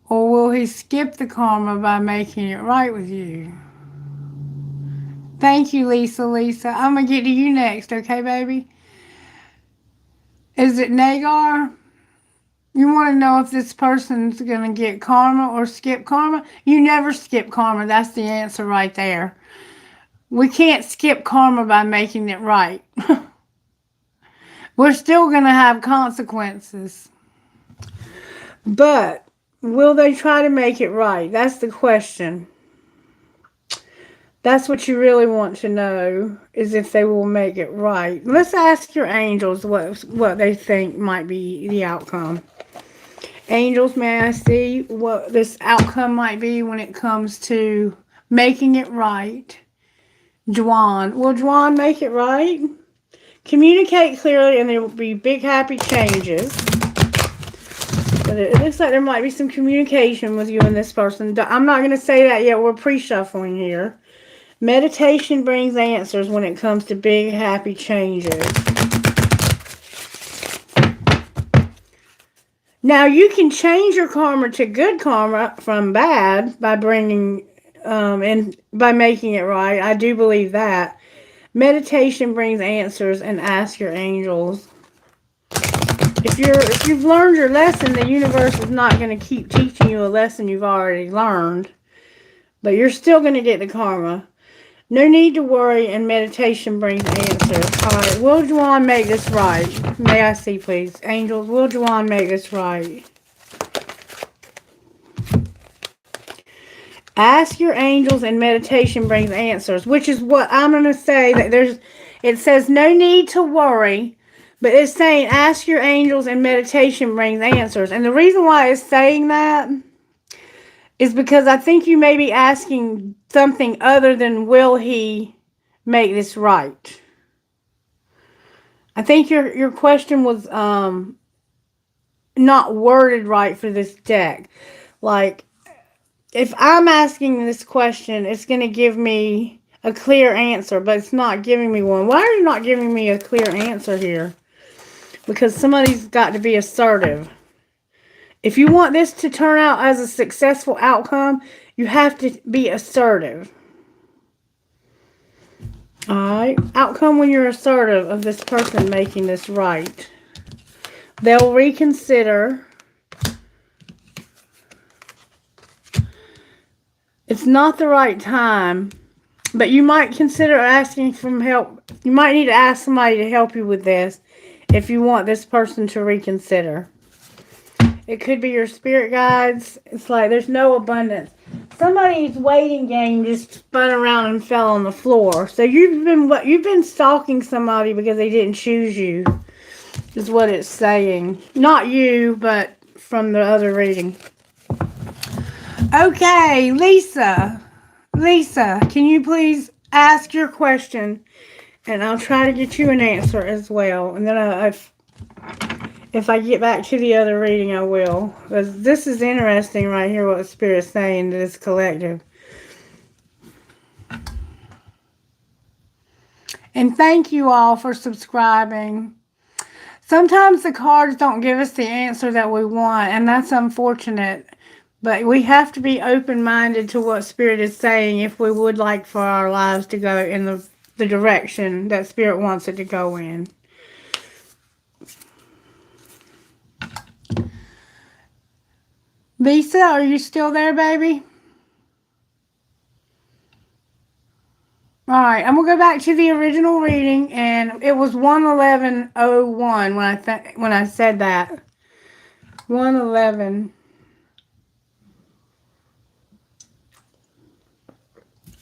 Or will he skip the karma by making it right with you? Thank you, Lisa. I'm going to get to you next, okay, baby? Is it Nagar? You want to know if this person's going to get karma or skip karma? You never skip karma. That's the answer right there. We can't skip karma by making it right. We're still going to have consequences. But will they try to make it right? That's the question. That's what you really want to know, is if they will make it right. Let's ask your angels what they think might be the outcome. Angels, may I see what this outcome might be when it comes to making it right? Juan. Will Juan make it right? Communicate clearly and there will be big happy changes. But it looks like there might be some communication with you and this person. I'm not going to say that yet. We're pre-shuffling here. Meditation brings answers when it comes to big happy changes. Now you can change your karma to good karma from bad by bringing and by making it right. I do believe that. Meditation brings answers, and ask your angels. If you've learned your lesson, the universe is not going to keep teaching you a lesson you've already learned. But you're still going to get the karma. No need to worry, and meditation brings answers. Alright, will Juan make this right? May I see, please? Angels, will Juan make this right? Ask your angels, and meditation brings answers, which is what I'm going to say. That it says no need to worry, but it's saying ask your angels, and meditation brings answers. And the reason why it's saying that is because I think you may be asking something other than will he make this right. I think your question was not worded right for this deck. Like, if I'm asking this question, it's going to give me a clear answer, but it's not giving me one. Why are you not giving me a clear answer here? Because somebody's got to be assertive. If you want this to turn out as a successful outcome, you have to be assertive. Alright, outcome when you're assertive of this person making this right. They'll reconsider. It's not the right time, but you might consider asking for help. You might need to ask somebody to help you with this if you want this person to reconsider. It could be your spirit guides. It's like there's no abundance. Somebody's waiting game just spun around and fell on the floor. So you've been stalking somebody because they didn't choose you, is what it's saying. Not you, but from the other reading. Okay, Lisa. Lisa, can you please ask your question? And I'll try to get you an answer as well. And then if I get back to the other reading, I will. Because this is interesting right here, what the Spirit's saying to this collective. And thank you all for subscribing. Sometimes the cards don't give us the answer that we want, and that's unfortunate. But we have to be open-minded to what Spirit is saying if we would like for our lives to go in the direction that Spirit wants it to go in. Lisa, are you still there, baby? Alright, I'm going to go back to the original reading, and it was 111.01 when I said that. 111.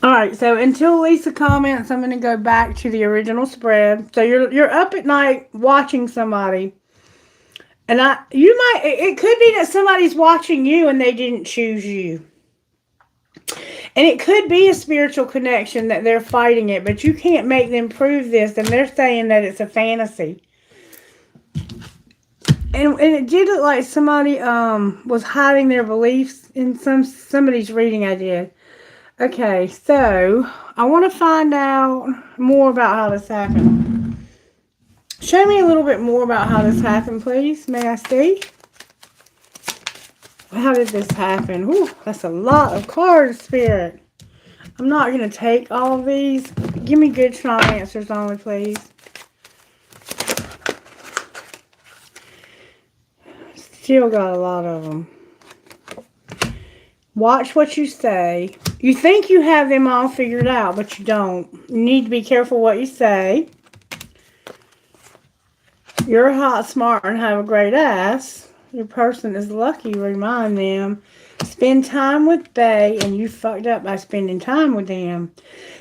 Alright, so until Lisa comments, I'm going to go back to the original spread. So you're up at night watching somebody. And it could be that somebody's watching you and they didn't choose you. And it could be a spiritual connection that they're fighting it, but you can't make them prove this, and they're saying that it's a fantasy. And it did look like somebody was hiding their beliefs in somebody's reading I did. Okay, so I want to find out more about how this happened. Show me a little bit more about how this happened, please. May I see? How did this happen? Ooh, that's a lot of cards, Spirit. I'm not going to take all of these. Give me good, strong answers only, please. Still got a lot of them. Watch what you say. You think you have them all figured out, but you don't. You need to be careful what you say. You're hot, smart, and have a great ass. Your person is lucky. Remind them. Spend time with they, and you fucked up by spending time with them.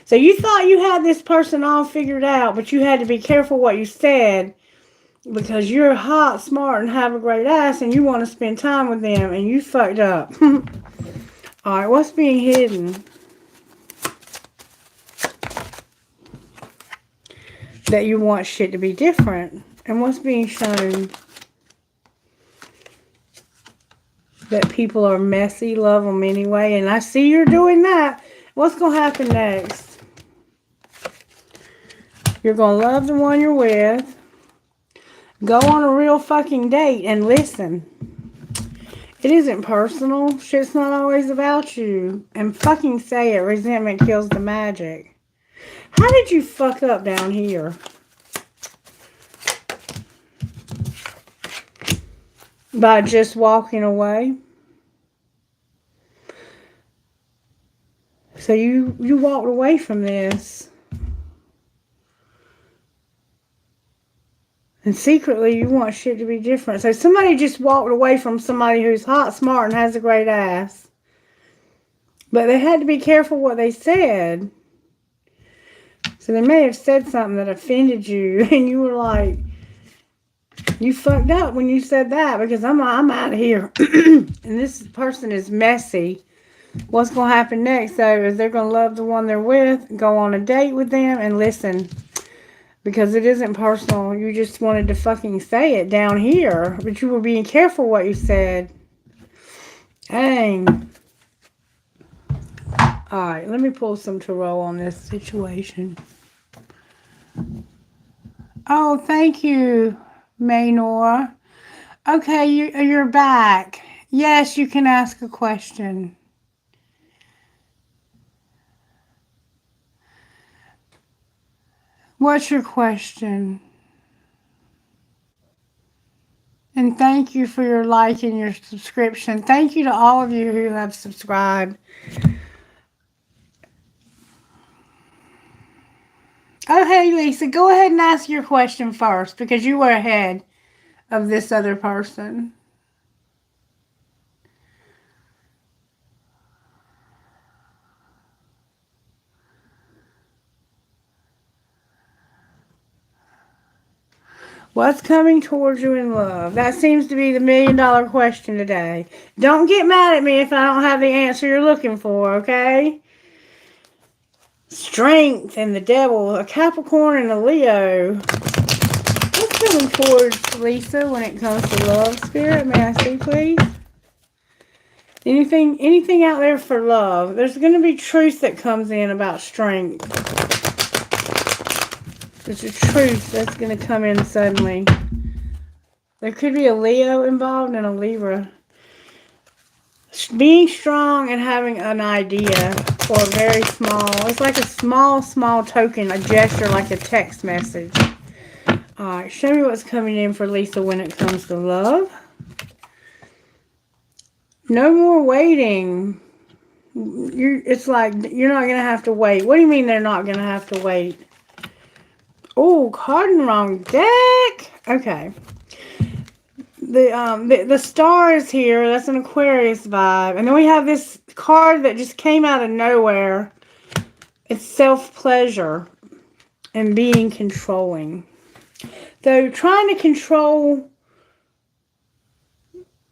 So you thought you had this person all figured out, but you had to be careful what you said because you're hot, smart, and have a great ass, and you want to spend time with them, and you fucked up. All right, what's being hidden? That you want shit to be different. And what's being shown? That people are messy, love them anyway. And I see you're doing that. What's going to happen next? You're going to love the one you're with. Go on a real fucking date and listen. It isn't personal. Shit's not always about you. And fucking say it. Resentment kills the magic. How did you fuck up down here? By just walking away. So you walked away from this. And secretly you want shit to be different. So somebody just walked away from somebody who's hot, smart, and has a great ass. But they had to be careful what they said. So they may have said something that offended you. And you were like, you fucked up when you said that because I'm out of here. And this person is messy. What's going to happen next, though, is they're going to love the one they're with, go on a date with them, and listen. Because it isn't personal. You just wanted to fucking say it down here. But you were being careful what you said. Dang. Alright, let me pull some tarot on this situation. Oh, thank you, Maynor. Okay, you're back. Yes, you can ask a question. What's your question? And thank you for your like and your subscription. Thank you to all of you who have subscribed. Oh, hey, Lisa, go ahead and ask your question first because you were ahead of this other person. What's coming towards you in love? That seems to be the $1 million question today. Don't get mad at me if I don't have the answer you're looking for, okay? Strength and the devil, a Capricorn and a Leo. What's coming towards Lisa when it comes to love, Spirit? May I see, please? Anything out there for love? There's going to be truth that comes in about strength. There's a truth that's going to come in suddenly. There could be a Leo involved and a Libra. Being strong and having an idea for a very small, it's like a small token, a gesture, like a text message. Alright, show me what's coming in for Lisa when it comes to love. No more waiting. It's like you're not going to have to wait. What do you mean they're not going to have to wait? Oh, card in the wrong deck. Okay. The star is here. That's an Aquarius vibe. And then we have this card that just came out of nowhere. It's self-pleasure and being controlling. So trying to control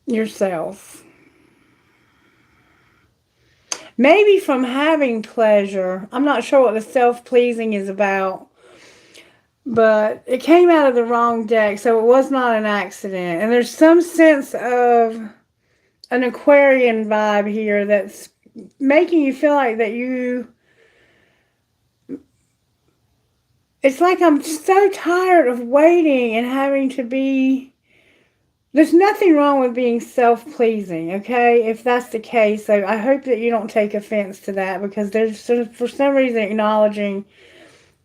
yourself. Maybe from having pleasure. I'm not sure what the self-pleasing is about. But it came out of the wrong deck, so it was not an accident. And there's some sense of an Aquarian vibe here that's making you feel like that you... It's like I'm so tired of waiting and having to be... There's nothing wrong with being self-pleasing, okay? If that's the case, so I hope that you don't take offense to that because there's, for some reason, acknowledging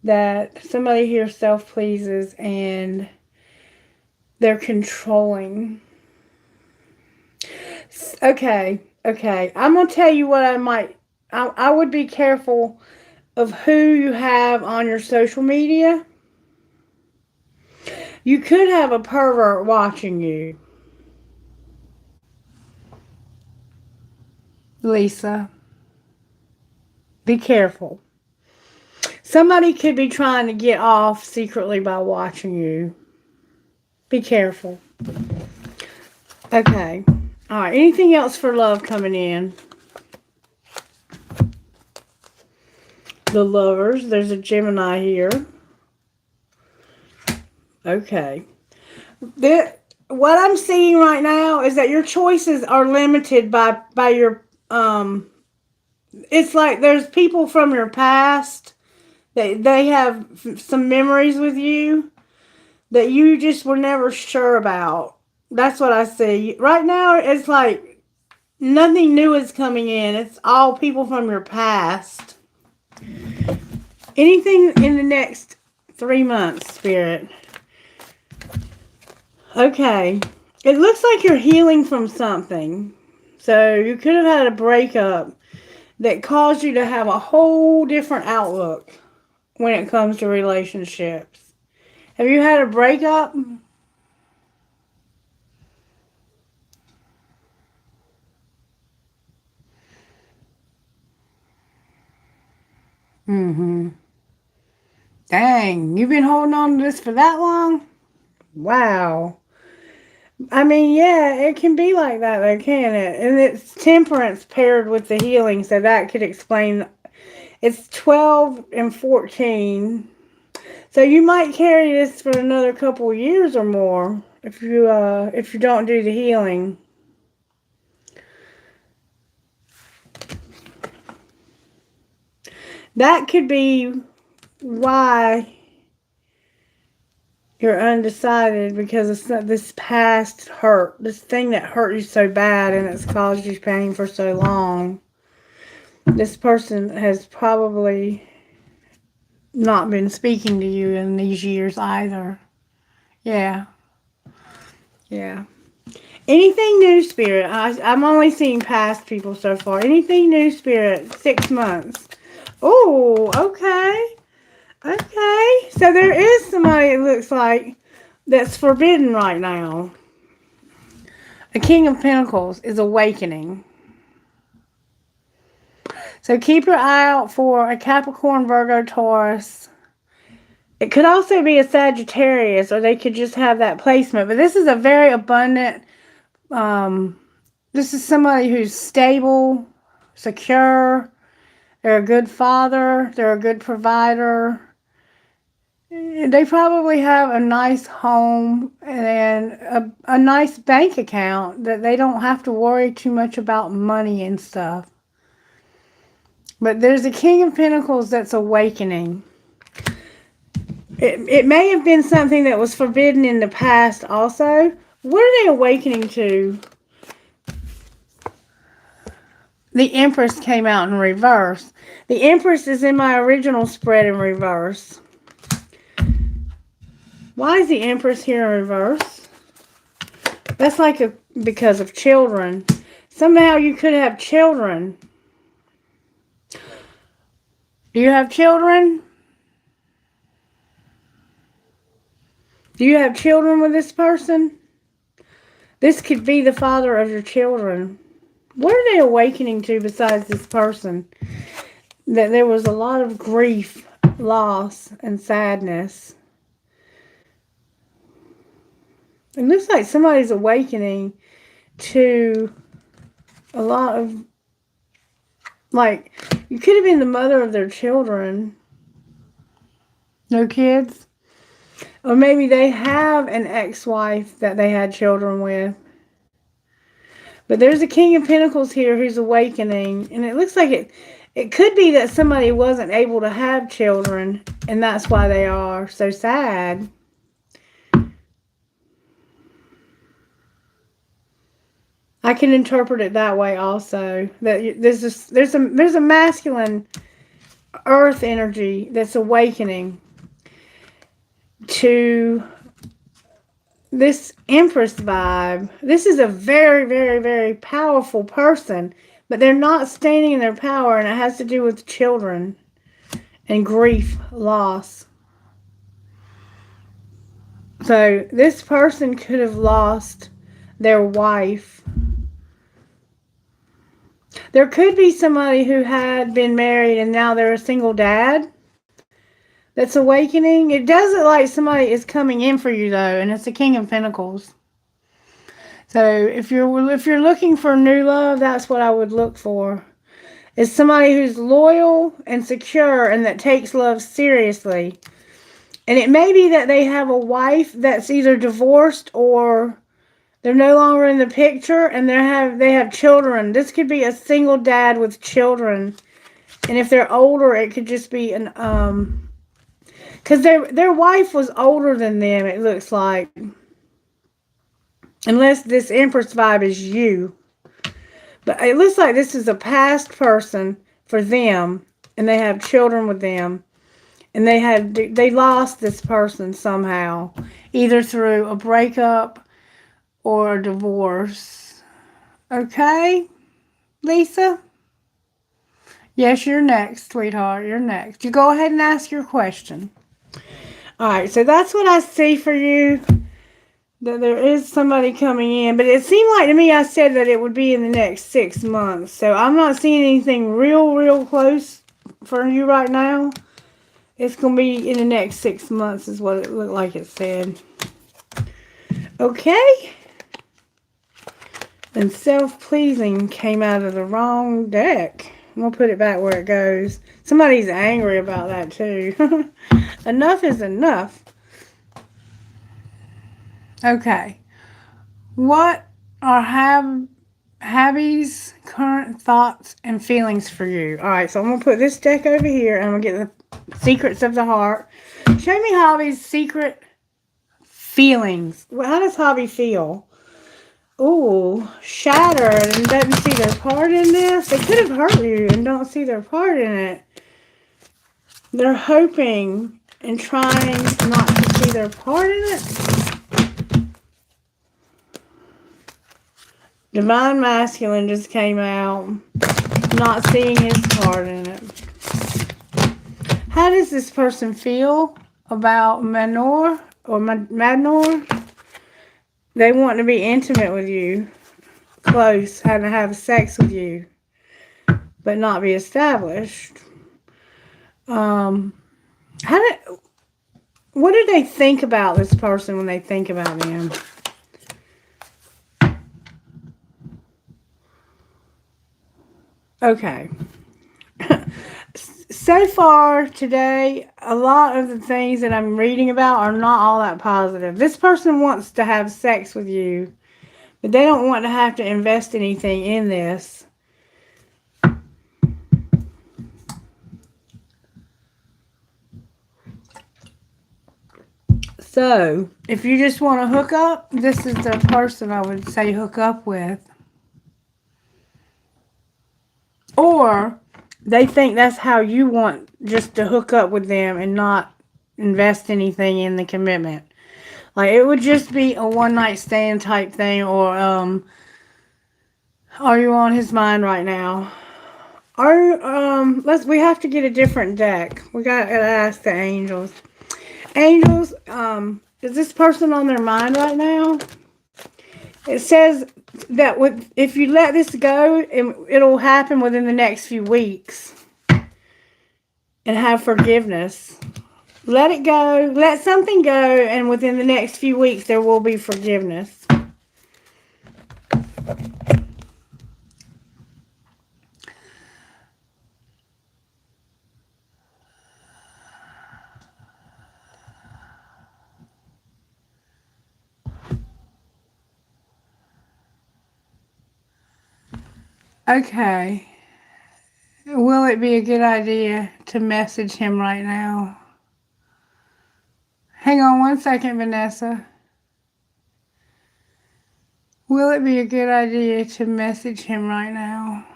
that somebody here self-pleases and they're controlling. Okay. I'm going to tell you what I would be careful of who you have on your social media. You could have a pervert watching you. Lisa, be careful. Somebody could be trying to get off secretly by watching you. Be careful. Okay. All right. Anything else for love coming in? The Lovers. There's a Gemini here. Okay. What I'm seeing right now is that your choices are limited by your... It's like there's people from your past... They have some memories with you that you just were never sure about. That's what I see. Right now, it's like nothing new is coming in. It's all people from your past. Anything in the next 3 months, Spirit? Okay. It looks like you're healing from something. So you could have had a breakup that caused you to have a whole different outlook when it comes to relationships. Have you had a breakup? Dang, you've been holding on to this for that long? Wow. I mean, yeah, it can be like that though, can it? And it's temperance paired with the healing, so that could explain. It's 12 and 14. So you might carry this for another couple of years or more if you don't do the healing. That could be why you're undecided, because it's not this past hurt, this thing that hurt you so bad and it's caused you pain for so long. This person has probably not been speaking to you in these years either. Yeah. Yeah. Anything new, Spirit? I'm only seeing past people so far. Anything new, Spirit? 6 months. Oh, okay. Okay. So there is somebody, it looks like, that's forbidden right now. A King of Pentacles is awakening. So keep your eye out for a Capricorn, Virgo, Taurus. It could also be a Sagittarius, or they could just have that placement. But this is a very abundant, this is somebody who's stable, secure. They're a good father. They're a good provider. They probably have a nice home and a nice bank account that they don't have to worry too much about money and stuff. But there's a King of Pentacles that's awakening. It may have been something that was forbidden in the past also. What are they awakening to? The Empress came out in reverse. The Empress is in my original spread in reverse. Why is the Empress here in reverse? That's like because of children. Somehow you could have children. Do you have children? Do you have children with this person? This could be the father of your children. What are they awakening to besides this person? That there was a lot of grief, loss, and sadness. It looks like somebody's awakening to a lot of, like, you could have been the mother of their children. No kids? Or maybe they have an ex-wife that they had children with. But there's a King of Pentacles here who's awakening. And it looks like it could be that somebody wasn't able to have children. And that's why they are so sad. I can interpret it that way also. That there's a masculine earth energy that's awakening to this Empress vibe. This is a very, very, very powerful person, but they're not standing in their power, and it has to do with children and grief, loss. So this person could have lost their wife. There could be somebody who had been married and now they're a single dad that's awakening. It does look like somebody is coming in for you though, and it's the King of Pentacles. So if you're looking for new love, that's what I would look for. Is somebody who's loyal and secure and that takes love seriously. And it may be that they have a wife that's either divorced or they're no longer in the picture, and they have children. This could be a single dad with children. And if they're older, it could just be an because their wife was older than them, it looks like. Unless this Empress vibe is you. But it looks like this is a past person for them, and they have children with them. And they lost this person somehow, either through a breakup or a divorce. Okay, Lisa? Yes, you're next, sweetheart. You're next. You go ahead and ask your question. All right, so that's what I see for you. That there is somebody coming in, but it seemed like to me I said that it would be in the next 6 months. So I'm not seeing anything real close for you right now. It's going to be in the next 6 months is what it looked like it said. Okay. And self-pleasing came out of the wrong deck. I'm going to put it back where it goes. Somebody's angry about that too. Enough is enough. Okay. What are Happy's current thoughts and feelings for you? Alright, so I'm going to put this deck over here and I'm going to get the secrets of the heart. Show me Hobby's secret feelings. How does Hobby feel? Ooh, shattered and doesn't see their part in this. They could have hurt you and don't see their part in it. They're hoping and trying not to see their part in it. Divine Masculine just came out. Not seeing his part in it. How does this person feel about Manor or Madnor? They want to be intimate with you. Close. Had to have sex with you. But not be established. What do they think about this person when they think about them? Okay. So far today, a lot of the things that I'm reading about are not all that positive. This person wants to have sex with you, but they don't want to have to invest anything in this. So, if you just want to hook up, this is the person I would say hook up with. Or they think that's how you want, just to hook up with them and not invest anything in the commitment. Like, it would just be a one-night stand type thing, or are you on his mind right now? We have to get a different deck. We gotta ask the angels. Angels, is this person on their mind right now? It says that if you let this go, it'll happen within the next few weeks. And have forgiveness. Let it go. Let something go, and within the next few weeks, there will be forgiveness. Okay. Will it be a good idea to message him right now? Hang on one second, Vanessa. Will it be a good idea to message him right now?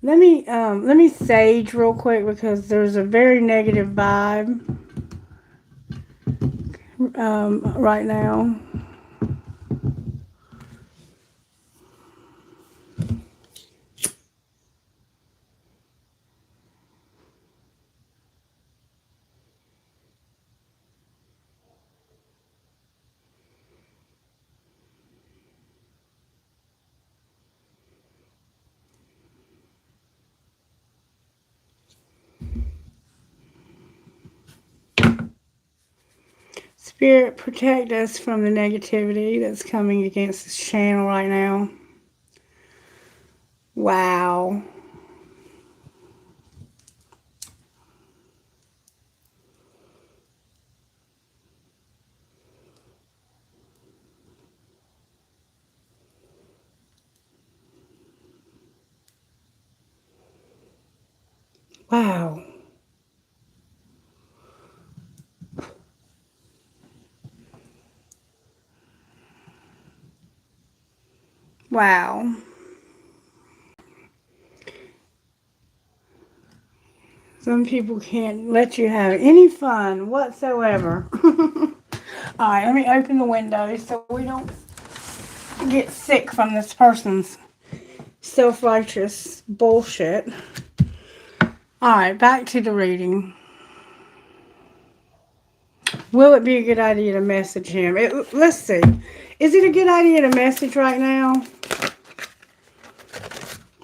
Let me sage real quick because there's a very negative vibe right now. Spirit, protect us from the negativity that's coming against this channel right now. Wow. Wow. Wow. Some people can't let you have any fun whatsoever. Alright, let me open the window so we don't get sick from this person's self-righteous bullshit. Alright, back to the reading. Will it be a good idea to message him? Let's see. Is it a good idea to message right now?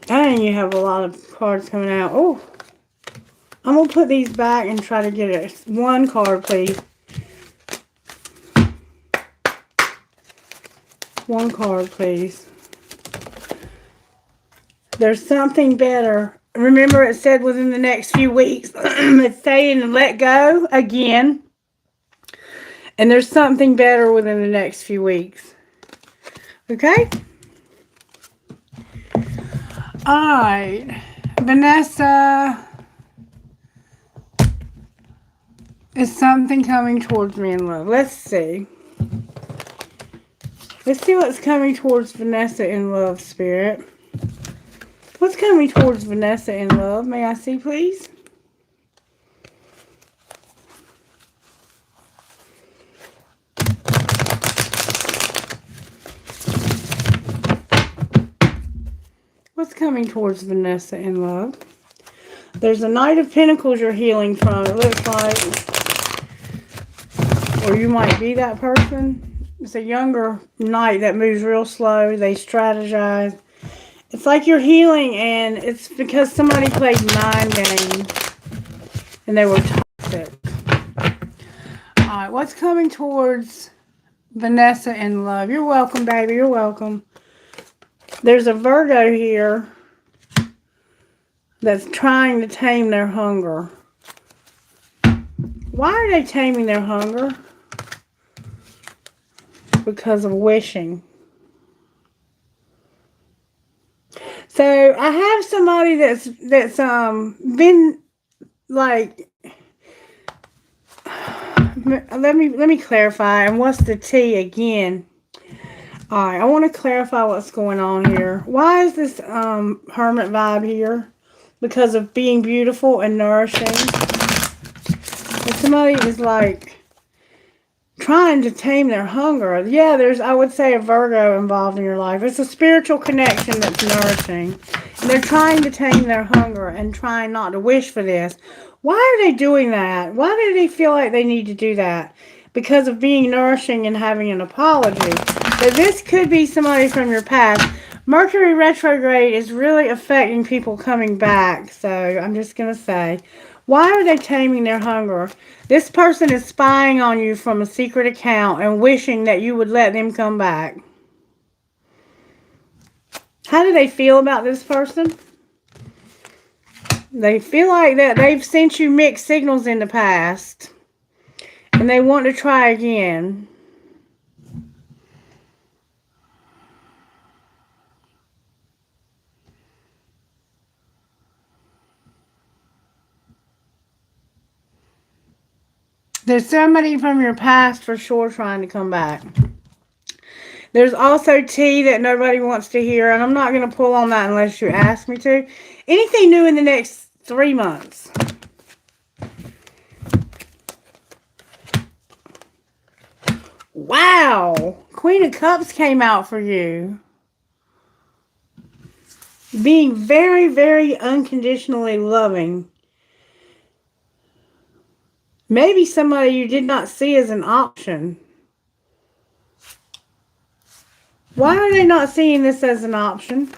Dang, you have a lot of cards coming out. Oh, I'm going to put these back and try to get it. One card, please. One card, please. There's something better. Remember, it said within the next few weeks. It's saying let go again. And there's something better within the next few weeks. Okay? Alright. Vanessa. Is something coming towards me in love? Let's see. Let's see what's coming towards Vanessa in love, Spirit. What's coming towards Vanessa in love? May I see, please? What's coming towards Vanessa in love? There's a Knight of Pentacles you're healing from. It looks like, or you might be that person. It's a younger knight that moves real slow. They strategize. It's like you're healing, and it's because somebody played mind games and they were toxic. Alright, what's coming towards Vanessa in love? You're welcome, baby. You're welcome. There's a Virgo here that's trying to tame their hunger. Why are they taming their hunger? Because of wishing. So I have somebody that's been like, let me clarify. And what's the T again? All right, I want to clarify what's going on here. Why is this hermit vibe here? Because of being beautiful and nourishing. And somebody is like trying to tame their hunger. Yeah, there's, I would say, a Virgo involved in your life. It's a spiritual connection that's nourishing. And they're trying to tame their hunger and trying not to wish for this. Why are they doing that? Why do they feel like they need to do that? Because of being nourishing and having an apology. But this could be somebody from your past. Mercury retrograde is really affecting people coming back. So I'm just going to say, why are they taming their hunger? This person is spying on you from a secret account and wishing that you would let them come back. How do they feel about this person? They feel like that they've sent you mixed signals in the past. And they want to try again. There's somebody from your past for sure trying to come back. There's also tea that nobody wants to hear, and I'm not going to pull on that unless you ask me to. Anything new in the next 3 months? Wow! Queen of Cups came out for you. Being very, very unconditionally loving. Maybe somebody you did not see as an option. Why are they not seeing this as an option?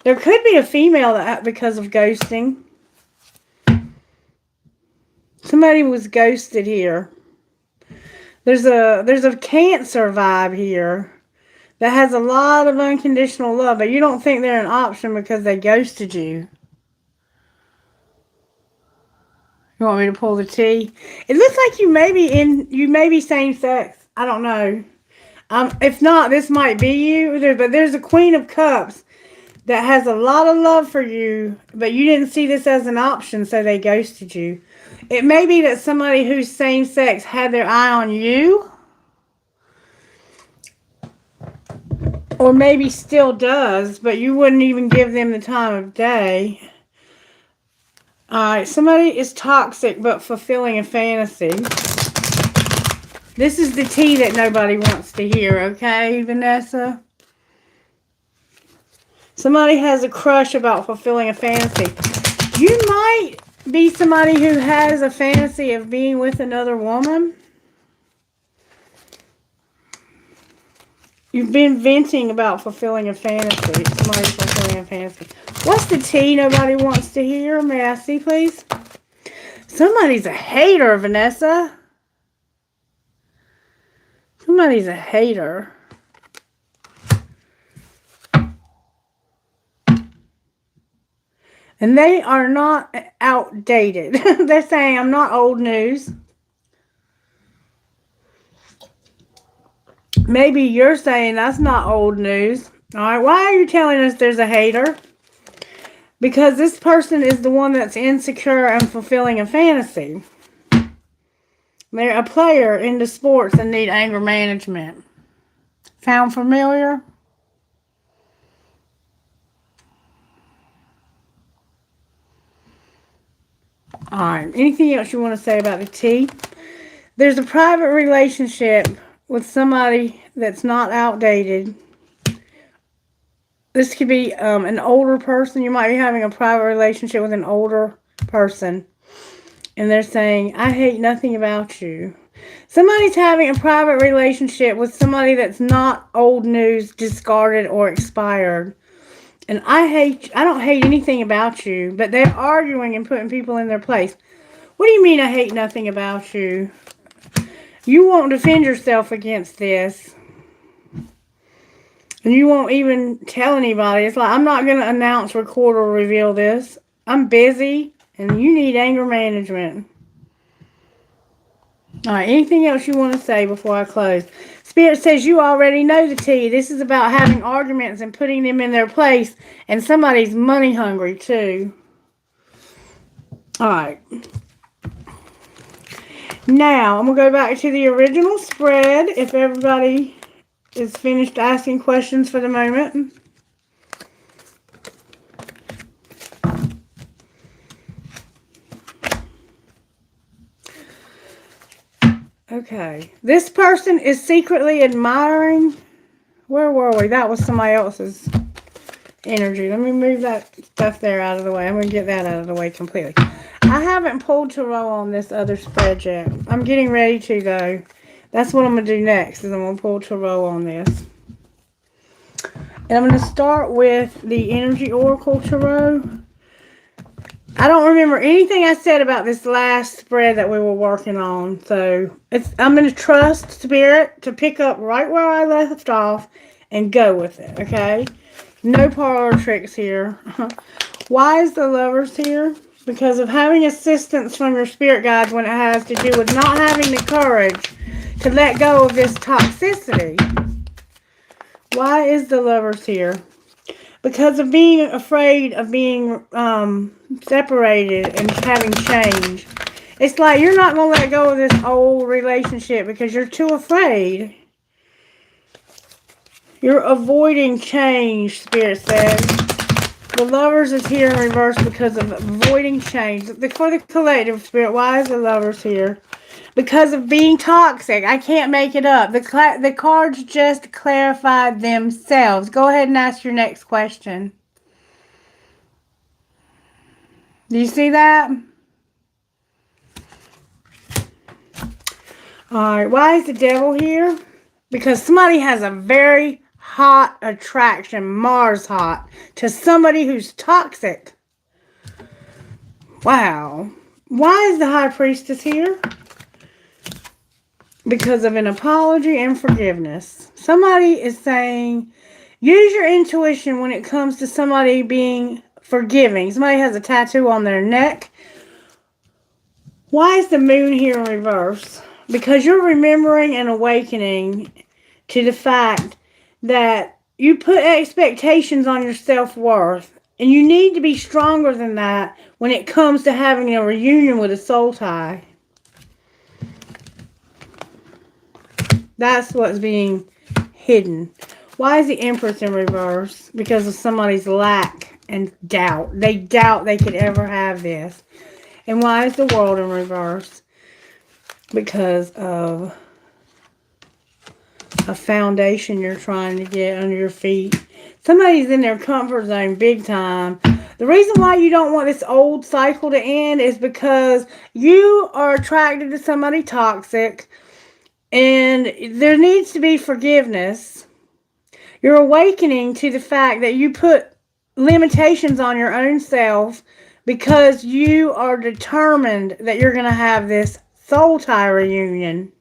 There could be a female that, because of ghosting. Somebody was ghosted here. There's a Cancer vibe here that has a lot of unconditional love, but you don't think they're an option because they ghosted you. You want me to pull the T? It looks like you may be same sex. I don't know. If not, this might be you. But there's a Queen of Cups that has a lot of love for you, but you didn't see this as an option, so they ghosted you. It may be that somebody who's same sex had their eye on you, or maybe still does, but you wouldn't even give them the time of day. Alright, somebody is toxic but fulfilling a fantasy. This is the tea that nobody wants to hear, okay, Vanessa? Somebody has a crush about fulfilling a fantasy. You might be somebody who has a fantasy of being with another woman. You've been venting about fulfilling a fantasy. Somebody's fulfilling a fantasy. What's the tea nobody wants to hear? May I see, please? Somebody's a hater, Vanessa. Somebody's a hater. And they are not outdated. They're saying, I'm not old news. Maybe you're saying that's not old news. All right, why are you telling us there's a hater? Because this person is the one that's insecure and fulfilling a fantasy. They're a player into sports and need anger management. Sound familiar? Alright, anything else you want to say about the T? There's a private relationship with somebody that's not outdated. This could be an older person. You might be having a private relationship with an older person. And they're saying, I hate nothing about you. Somebody's having a private relationship with somebody that's not old news, discarded, or expired. And I don't hate anything about you, but they're arguing and putting people in their place. What do you mean I hate nothing about you? You won't defend yourself against this. And you won't even tell anybody. It's like, I'm not going to announce, record, or reveal this. I'm busy, and you need anger management. Alright, anything else you want to say before I close? Spirit says you already know the tea. This is about having arguments and putting them in their place. And somebody's money hungry, too. Alright. Now, I'm going to go back to the original spread if everybody is finished asking questions for the moment. Okay. This person is secretly admiring. Where were we? That was somebody else's energy. Let me move that stuff there out of the way. I'm going to get that out of the way completely. I haven't pulled tarot on this other spread yet. I'm getting ready to, though. That's what I'm going to do next, is I'm going to pull tarot on this. And I'm going to start with the Energy Oracle Tarot. I don't remember anything I said about this last spread that we were working on. So I'm going to trust Spirit to pick up right where I left off and go with it, okay? No parlor tricks here. Why is the Lovers here? Because of having assistance from your spirit guides when it has to do with not having the courage to let go of this toxicity. Why is the Lovers here? Because of being afraid of being separated and having change. It's like you're not going to let go of this old relationship because you're too afraid. You're avoiding change, Spirit says. The Lovers is here in reverse because of avoiding change. For the collective, Spirit, why is the Lovers here? Because of being toxic. I can't make it up. The cards just clarified themselves. Go ahead and ask your next question. Do you see that? Alright, why is the Devil here? Because somebody has a very hot attraction, Mars hot, to somebody who's toxic. Wow. Why is the High Priestess here? Because of an apology and forgiveness. Somebody is saying, use your intuition when it comes to somebody being forgiving. Somebody has a tattoo on their neck. Why is the Moon here in reverse? Because you're remembering and awakening to the fact that you put expectations on your self-worth. And you need to be stronger than that when it comes to having a reunion with a soul tie. That's what's being hidden. Why is the Empress in reverse? Because of somebody's lack and doubt. They doubt they could ever have this. And why is the World in reverse? Because of a foundation you're trying to get under your feet. Somebody's in their comfort zone big time. The reason why you don't want this old cycle to end is because you are attracted to somebody toxic. And there needs to be forgiveness. You're awakening to the fact that you put limitations on your own self because you are determined that you're going to have this soul tie reunion.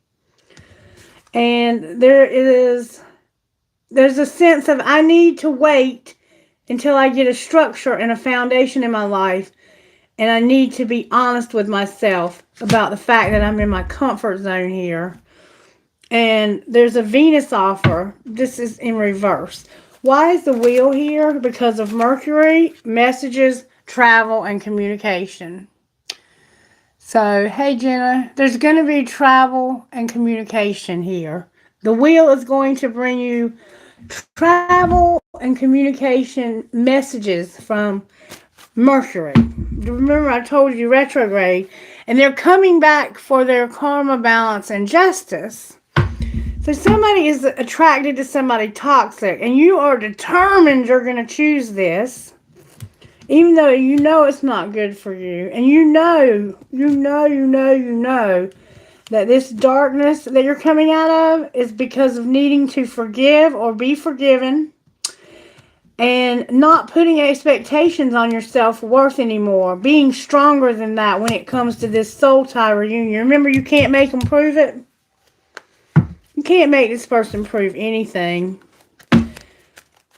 And there's a sense of, I need to wait until I get a structure and a foundation in my life. And I need to be honest with myself about the fact that I'm in my comfort zone here. And there's a Venus offer. This is in reverse. Why is the wheel here? Because of Mercury, messages, travel, and communication. So, hey Jenna, there's going to be travel and communication here. The wheel is going to bring you travel and communication messages from Mercury. Remember I told you retrograde. And they're coming back for their karma, balance, and justice. So somebody is attracted to somebody toxic, and you are determined you're going to choose this, even though you know it's not good for you. And you know that this darkness that you're coming out of is because of needing to forgive or be forgiven and not putting expectations on your self-worth anymore, being stronger than that when it comes to this soul tie reunion. Remember, you can't make them prove it. You can't make this person prove anything.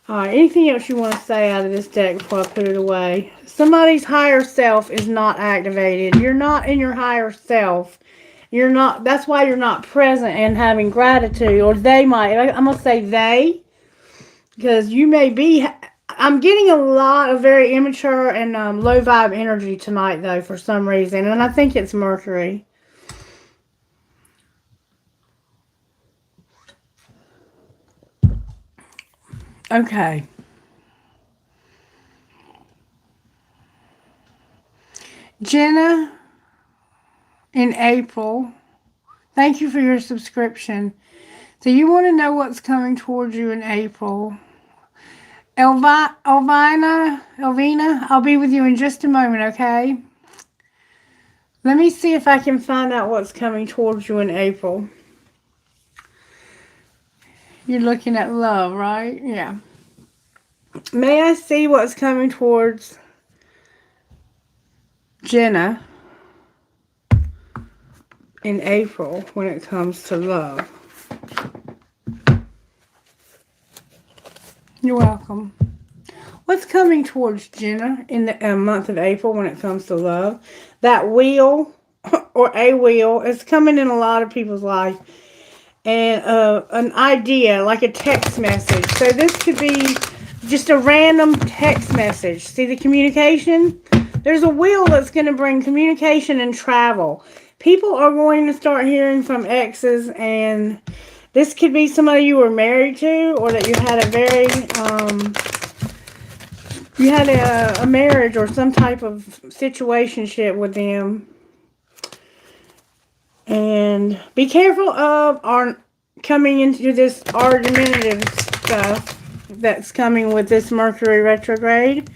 Alright, anything else you want to say out of this deck before I put it away? Somebody's higher self is not activated. You're not in your higher self. You're not, that's why you're not present and having gratitude. Or they might, I'm going to say they. Because you may be, I'm getting a lot of very immature and low vibe energy tonight though for some reason. And I think it's Mercury. Okay. Jenna, in April, thank you for your subscription. So you want to know what's coming towards you in April. Elvina, I'll be with you in just a moment, okay? Let me see if I can find out what's coming towards you in April. You're looking at love, right? Yeah. May I see what's coming towards Jenna in April when it comes to love? You're welcome. What's coming towards Jenna in the month of April when it comes to love? That wheel or a wheel is coming in a lot of people's life. And an idea, like a text message. So this could be just a random text message. See the communication? There's a wheel that's going to bring communication and travel. People are going to start hearing from exes, and this could be somebody you were married to, or that you had a very, you had a marriage or some type of situationship with them. And be careful of coming into this argumentative stuff that's coming with this Mercury retrograde.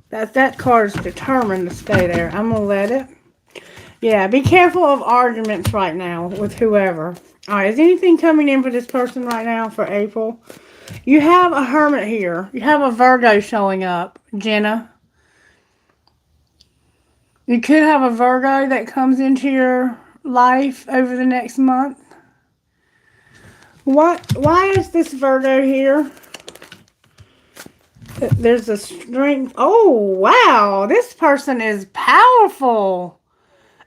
That card's determined to stay there. I'm going to let it. Yeah, be careful of arguments right now with whoever. Alright, is anything coming in for this person right now for April? You have a Hermit here. You have a Virgo showing up, Jenna. You could have a Virgo that comes into your life over the next month. Why is this Virgo here? There's a strength. Oh, wow. This person is powerful.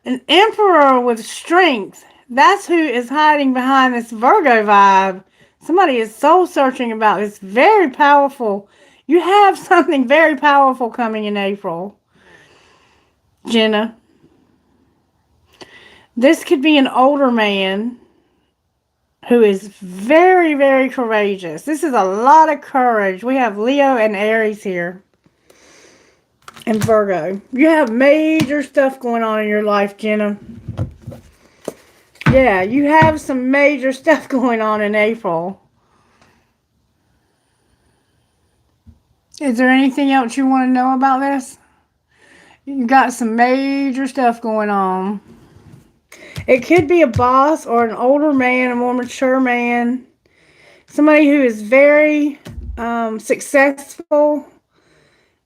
An Emperor with strength. That's who is hiding behind this Virgo vibe. Somebody is soul searching about this. Very powerful. You have something very powerful coming in April, Jenna. This could be an older man who is very, very courageous. This is a lot of courage. We have Leo and Aries here. And Virgo. You have major stuff going on in your life, Jenna. Yeah, you have some major stuff going on in April. Is there anything else you want to know about this? You got some major stuff going on. It could be a boss or an older man, a more mature man. Somebody who is very successful.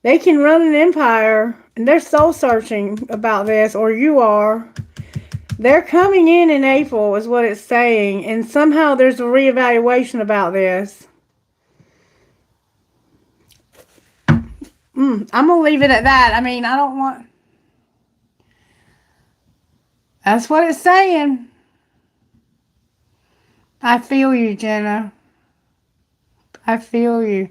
They can run an empire, and they're soul searching about this, or you are. They're coming in April is what it's saying, and somehow there's a reevaluation about this. I'm going to leave it at that. I mean, I don't want... That's what it's saying. I feel you, Jenna. I feel you.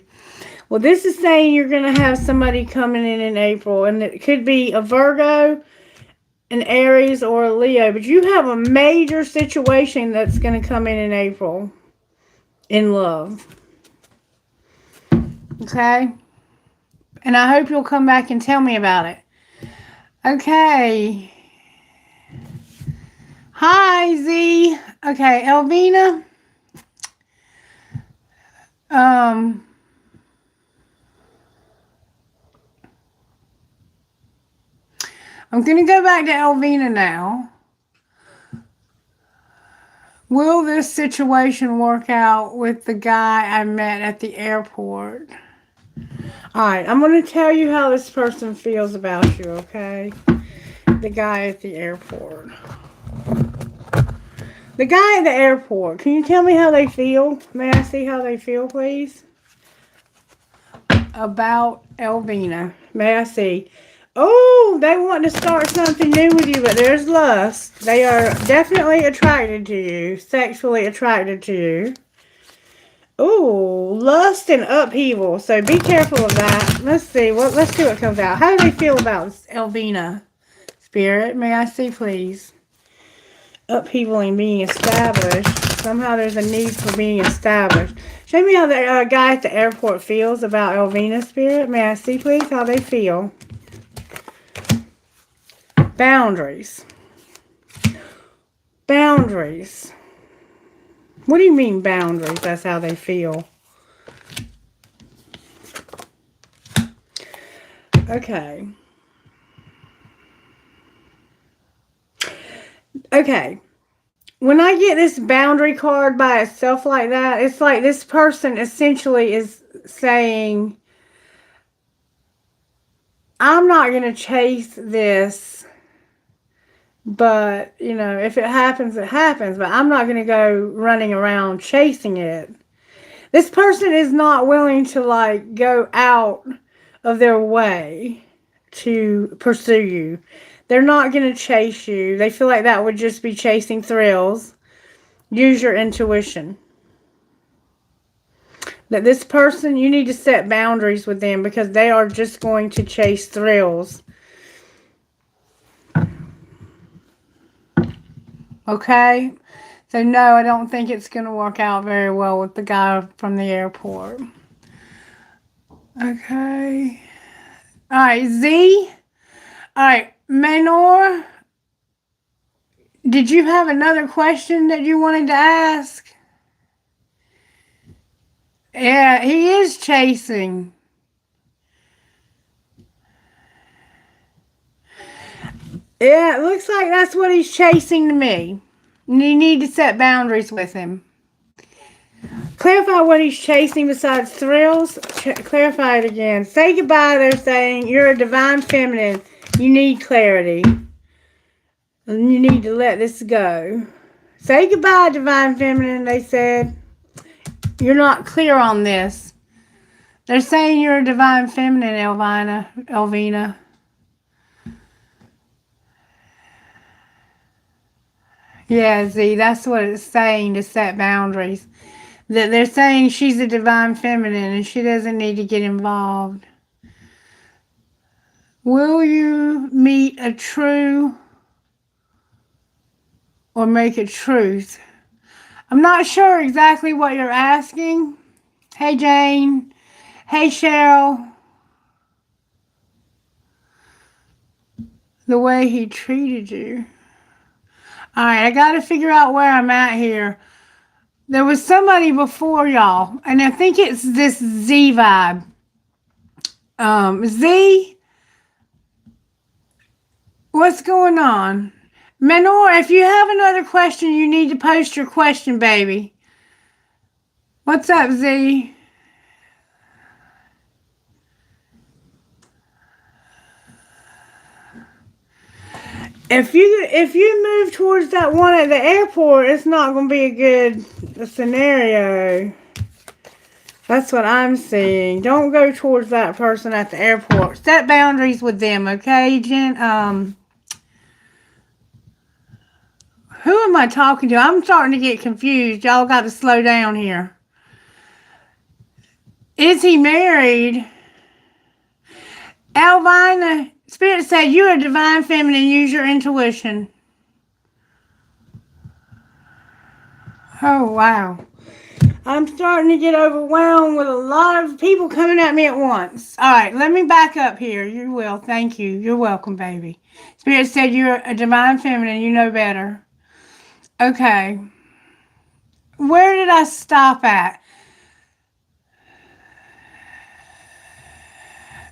Well, this is saying you're going to have somebody coming in April, and it could be a Virgo, an Aries, or a Leo, but you have a major situation that's going to come in April in love. Okay? And I hope you'll come back and tell me about it. Okay. Hi, Z. Okay, Elvina. I'm going to go back to Elvina now. Will this situation work out with the guy I met at the airport? Alright, I'm going to tell you how this person feels about you, okay? The guy at the airport. The guy at the airport, can you tell me how they feel? May I see how they feel, please? About Elvina. May I see? Oh, they want to start something new with you, but there's lust. They are definitely attracted to you, sexually attracted to you. Oh, lust and upheaval. So be careful of that. Let's see. Let's see what comes out. How do they feel about Elvina? Spirit, may I see, please? Upheaval and being established. Somehow there's a need for being established. Show me how the guy at the airport feels about Elvina, Spirit. May I see, please, how they feel? Boundaries. Boundaries. What do you mean boundaries? That's how they feel. Okay. Okay. When I get this boundary card by itself like that, it's like this person essentially is saying, I'm not going to chase this, but, you know, if it happens, it happens, but I'm not going to go running around chasing it. This person is not willing to, like, go out of their way to pursue you. They're not going to chase you. They feel like that would just be chasing thrills. Use your intuition. That this person, you need to set boundaries with them because they are just going to chase thrills. Okay? So no, I don't think it's going to work out very well with the guy from the airport. Okay. Alright, Z. Alright, Manor. Did you have another question that you wanted to ask? Yeah, he is chasing. Yeah, it looks like that's what he's chasing to me. And you need to set boundaries with him. Clarify what he's chasing besides thrills. Clarify it again. Say goodbye, they're saying. You're a divine feminine. You need clarity. And you need to let this go. Say goodbye, divine feminine, they said. You're not clear on this. They're saying you're a divine feminine, Elvina. Yeah, Z, that's what it's saying, to set boundaries. That they're saying she's a divine feminine and she doesn't need to get involved. Will you meet a true or make a truth? I'm not sure exactly what you're asking. Hey, Jane. Hey, Cheryl. The way he treated you. Alright, I got to figure out where I'm at here. There was somebody before y'all, and I think it's this Z vibe. Z, what's going on? Menor, if you have another question, you need to post your question, baby. What's up, Z? If you move towards that one at the airport, it's not going to be a good scenario. That's what I'm seeing. Don't go towards that person at the airport. Set boundaries with them, okay, Jen? Who am I talking to? I'm starting to get confused. Y'all got to slow down here. Is he married? Alvina, Spirit said you're a divine feminine. Use your intuition. Oh, wow. I'm starting to get overwhelmed with a lot of people coming at me at once. All right, let me back up here. You will. Thank you. You're welcome, baby. Spirit said you're a divine feminine. You know better. Okay. Where did I stop at?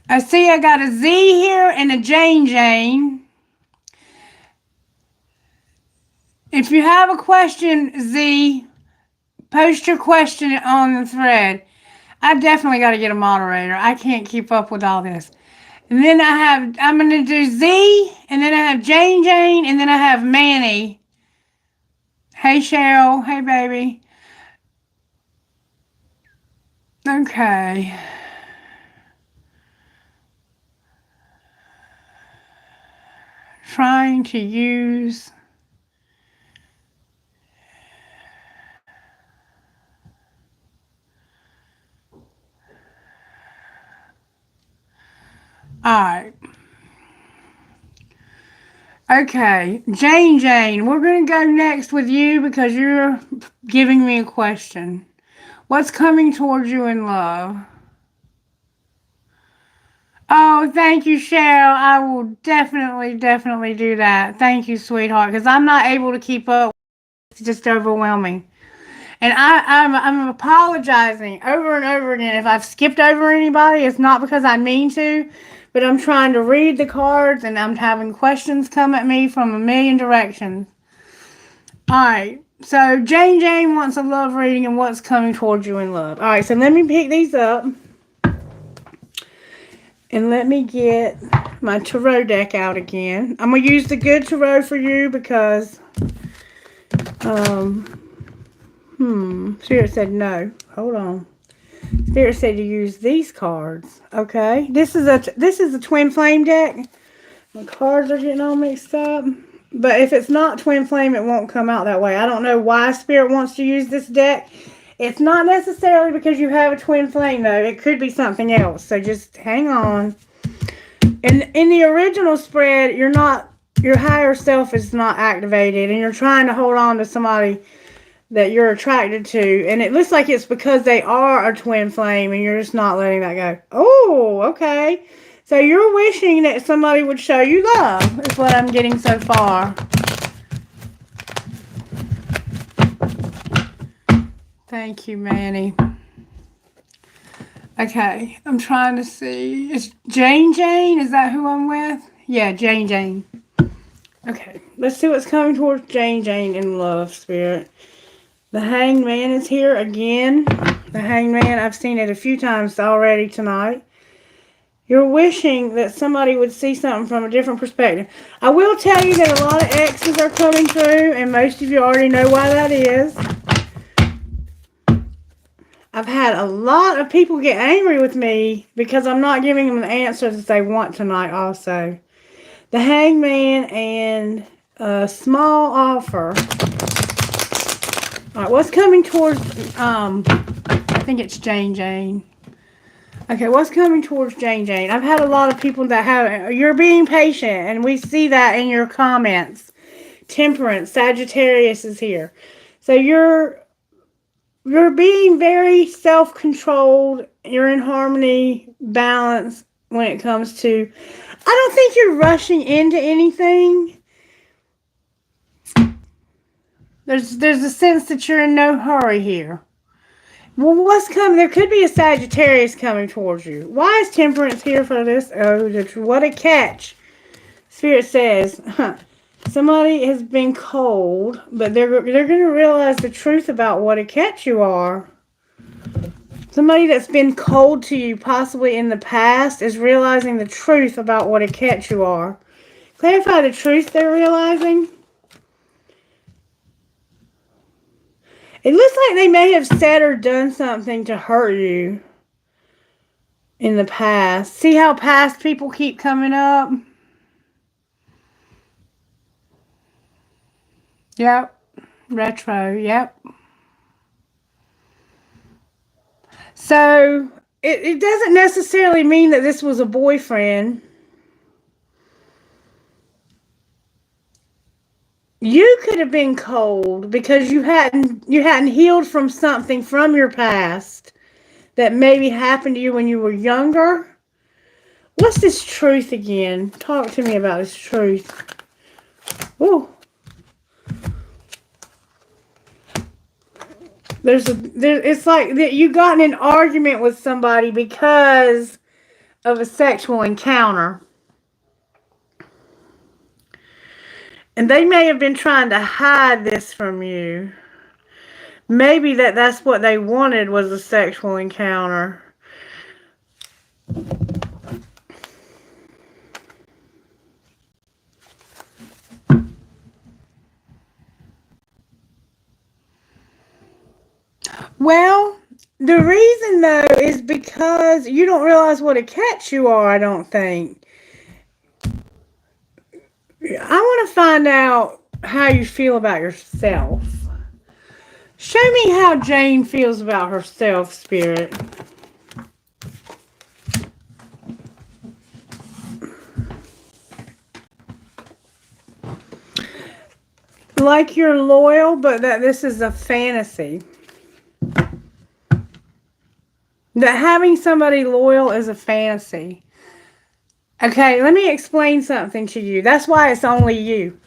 I see I got a Z here and a Jane Jane. If you have a question, Z, post your question on the thread. I definitely got to get a moderator. I can't keep up with all this. And then I'm going to do Z, and then I have Jane Jane, and then I have Manny. Hey, Cheryl. Hey, baby. Okay. Trying to use... Alright. Okay, Jane, we're going to go next with you because you're giving me a question. What's coming towards you in love? Oh, thank you, Cheryl. I will definitely do that. Thank you, sweetheart, because I'm not able to keep up. It's just overwhelming. And I'm apologizing over and over again. If I've skipped over anybody, it's not because I mean to, but I'm trying to read the cards and I'm having questions come at me from a million directions. Alright, so Jane wants a love reading and what's coming towards you in love. Alright, so let me pick these up. And let me get my tarot deck out again. I'm going to use the good tarot for you because... Spirit said no. Hold on. Spirit said to use these cards. Okay. This is a twin flame deck. My cards are getting all mixed up. But if it's not twin flame, it won't come out that way. I don't know why Spirit wants to use this deck. It's not necessarily because you have a twin flame, though. It could be something else. So just hang on. And in the original spread, your higher self is not activated. And you're trying to hold on to somebody that you're attracted to, and it looks like it's because they are a twin flame and you're just not letting that go. Oh, okay. So you're wishing that somebody would show you love, is what I'm getting so far. Thank you, Manny. Okay, I'm trying to see. Is Jane? Is that who I'm with? Yeah, Jane. Okay, let's see what's coming towards Jane in love, Spirit. The Hanged Man is here again. The Hanged Man, I've seen it a few times already tonight. You're wishing that somebody would see something from a different perspective. I will tell you that a lot of exes are coming through, and most of you already know why that is. I've had a lot of people get angry with me because I'm not giving them the answers that they want tonight also. The Hanged Man and a small offer. All right, what's coming towards, I think it's Jane. Okay, what's coming towards Jane? I've had a lot of people that you're being patient, and we see that in your comments. Temperance, Sagittarius is here. So you're being very self-controlled. You're in harmony, balance when it comes to, I don't think you're rushing into anything. There's a sense that you're in no hurry here. Well, what's coming? There could be a Sagittarius coming towards you. Why is Temperance here for this? Oh, what a catch. Spirit says, somebody has been cold, but they're going to realize the truth about what a catch you are. Somebody that's been cold to you, possibly in the past, is realizing the truth about what a catch you are. Clarify the truth they're realizing. It looks like they may have said or done something to hurt you in the past. See how past people keep coming up? Yep. Retro, yep. So, it doesn't necessarily mean that this was a boyfriend. You could have been cold because you hadn't healed from something from your past that maybe happened to you when you were younger. What's this truth again? Talk to me about this truth. Ooh. It's like that you got in an argument with somebody because of a sexual encounter. And they may have been trying to hide this from you. Maybe that's what they wanted was a sexual encounter. Well, the reason though is because you don't realize what a catch you are, I don't think. I want to find out how you feel about yourself. Show me how Jane feels about herself, Spirit. Like you're loyal, but that this is a fantasy. That having somebody loyal is a fantasy. Okay, let me explain something to you. That's why it's only you.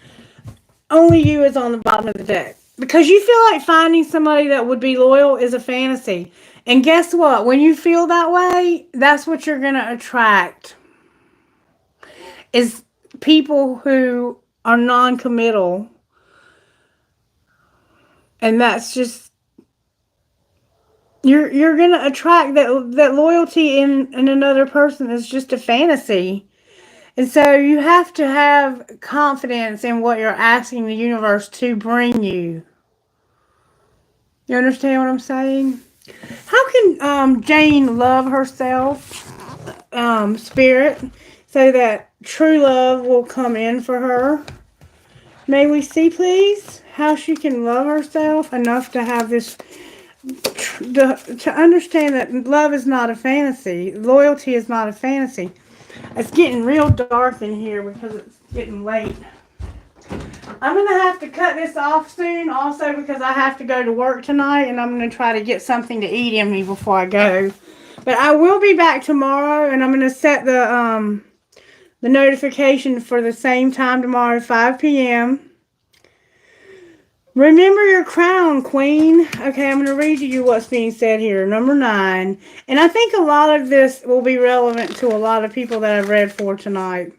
Only you is on the bottom of the deck. Because you feel like finding somebody that would be loyal is a fantasy. And guess what? When you feel that way, that's what you're going to attract. Is people who are non-committal. And that's just, you're going to attract that loyalty in another person is just a fantasy. And so you have to have confidence in what you're asking the universe to bring you. You understand what I'm saying? How can Jane love herself, Spirit, so that true love will come in for her? May we see, please, how she can love herself enough to have this, to understand that love is not a fantasy. Loyalty is not a fantasy. It's getting real dark in here because it's getting late. I'm going to have to cut this off soon also because I have to go to work tonight and I'm going to try to get something to eat in me before I go. But I will be back tomorrow and I'm going to set the notification for the same time tomorrow, 5 p.m. Remember your crown, Queen. Okay, I'm going to read to you what's being said here. Number 9. And I think a lot of this will be relevant to a lot of people that I've read for tonight.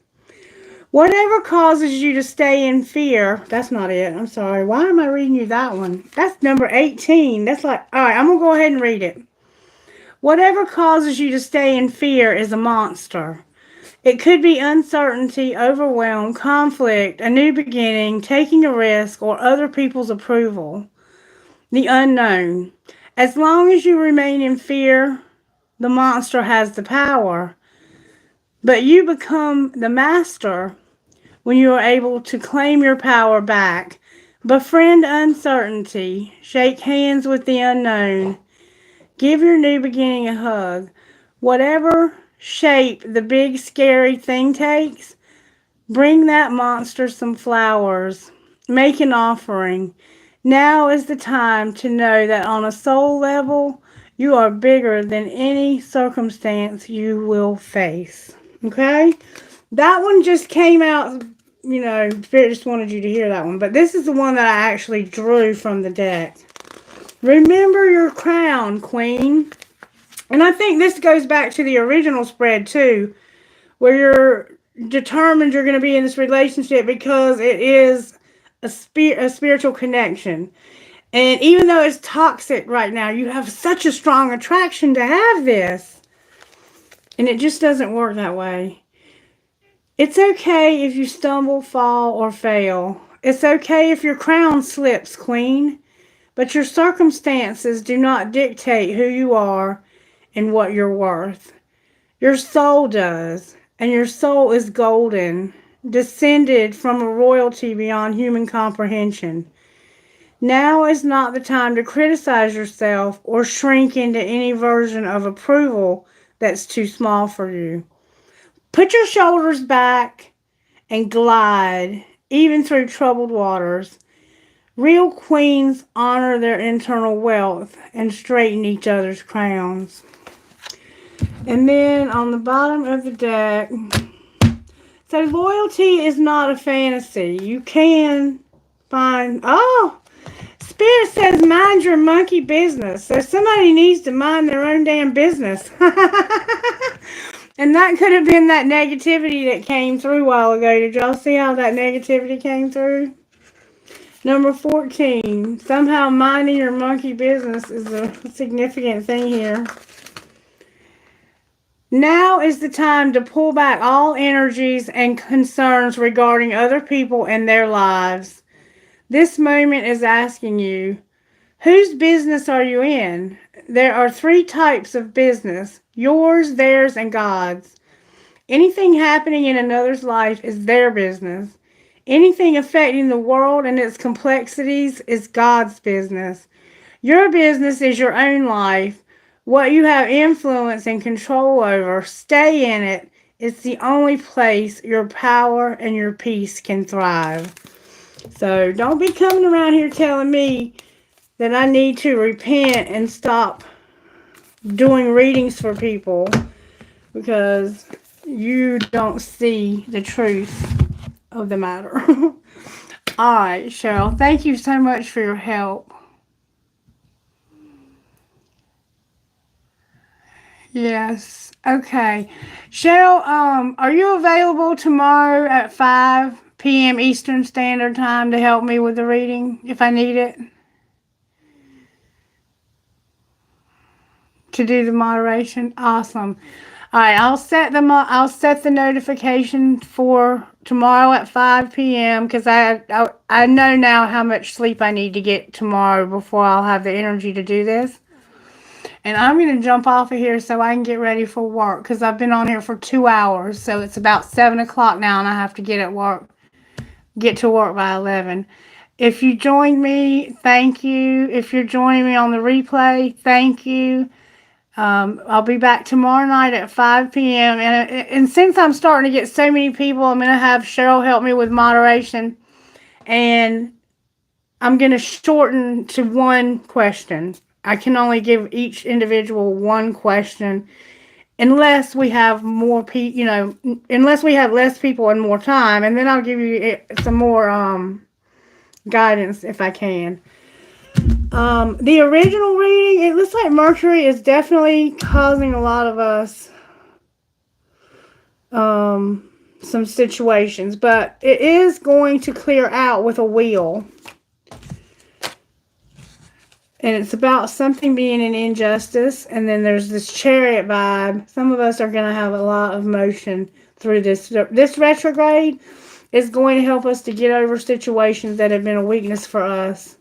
Whatever causes you to stay in fear. That's not it. I'm sorry. Why am I reading you that one? That's number 18. That's like, all right, I'm going to go ahead and read it. Whatever causes you to stay in fear is a monster. It could be uncertainty, overwhelm, conflict, a new beginning, taking a risk, or other people's approval. The unknown. As long as you remain in fear, the monster has the power. But you become the master when you are able to claim your power back. Befriend uncertainty. Shake hands with the unknown. Give your new beginning a hug. Whatever shape the big scary thing takes, bring that monster some flowers. Make an offering. Now is the time to know that on a soul level, you are bigger than any circumstance you will face. Okay? That one just came out, Spirit just wanted you to hear that one. But this is the one that I actually drew from the deck. Remember your crown, Queen. And I think this goes back to the original spread, too, where you're determined you're going to be in this relationship because it is a spiritual connection. And even though it's toxic right now, you have such a strong attraction to have this. And it just doesn't work that way. It's okay if you stumble, fall, or fail. It's okay if your crown slips, Queen. But your circumstances do not dictate who you are and what you're worth. Your soul does, and your soul is golden, descended from a royalty beyond human comprehension. Now is not the time to criticize yourself or shrink into any version of approval that's too small for you. Put your shoulders back and glide, even through troubled waters. Real queens honor their internal wealth and straighten each other's crowns. And then on the bottom of the deck, so loyalty is not a fantasy. You can find, Spirit says mind your monkey business. So somebody needs to mind their own damn business. And that could have been that negativity that came through a while ago. Did y'all see how that negativity came through? Number 14. Somehow minding your monkey business is a significant thing here. Now is the time to pull back all energies and concerns regarding other people and their lives. This moment is asking you, whose business are you in? There are 3 types of business: yours, theirs, and God's. Anything happening in another's life is their business. Anything affecting the world and its complexities is God's business. Your business is your own life. What you have influence and control over, stay in it. It's the only place your power and your peace can thrive. So don't be coming around here telling me that I need to repent and stop doing readings for people because you don't see the truth of the matter. All right, Cheryl, thank you so much for your help. Yes. Okay. Cheryl, are you available tomorrow at 5 p.m. Eastern Standard Time to help me with the reading if I need it? To do the moderation? Awesome. All right, I'll set the notification for tomorrow at 5 p.m. because I know now how much sleep I need to get tomorrow before I'll have the energy to do this. And I'm going to jump off of here so I can get ready for work because I've been on here for 2 hours. So it's about 7 o'clock now and I have to get to work by 11. If you joined me, thank you. If you're joining me on the replay, thank you. I'll be back tomorrow night at 5 p.m. And since I'm starting to get so many people, I'm going to have Cheryl help me with moderation. And I'm going to shorten to one question. I can only give each individual one question unless we have more people, unless we have less people and more time. And then I'll give you some more guidance if I can. The original reading, it looks like Mercury is definitely causing a lot of us some situations, but it is going to clear out with a wheel. And it's about something being an injustice. And then there's this Chariot vibe. Some of us are going to have a lot of motion through this. This retrograde is going to help us to get over situations that have been a weakness for us.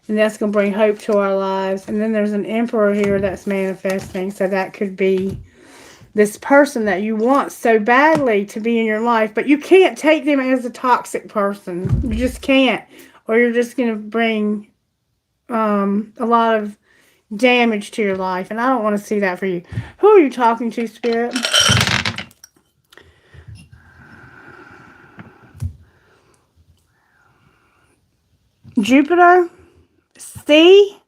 And that's going to bring hope to our lives. And then there's an Emperor here that's manifesting. So that could be this person that you want so badly to be in your life. But you can't take them as a toxic person. You just can't. Or you're just going to bring a lot of damage to your life. And I don't want to see that for you. Who are you talking to, Spirit? Jupiter. CNTTN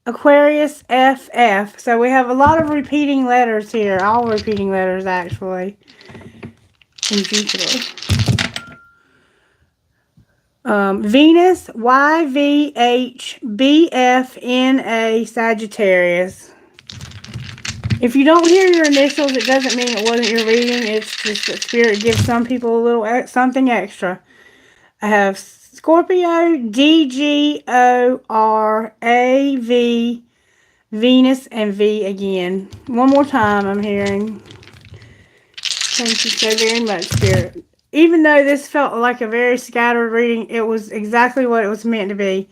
Aquarius FF. So we have a lot of repeating letters here. All repeating letters, actually, in Jupiter. Venus, YVHBFNA Sagittarius. If you don't hear your initials, it doesn't mean it wasn't your reading. It's just that Spirit gives some people a little something extra. I have Scorpio, DGORAV, Venus, and V again. One more time, I'm hearing. Thank you so very much, Spirit. even though this felt like a very scattered reading, it was exactly what it was meant to be.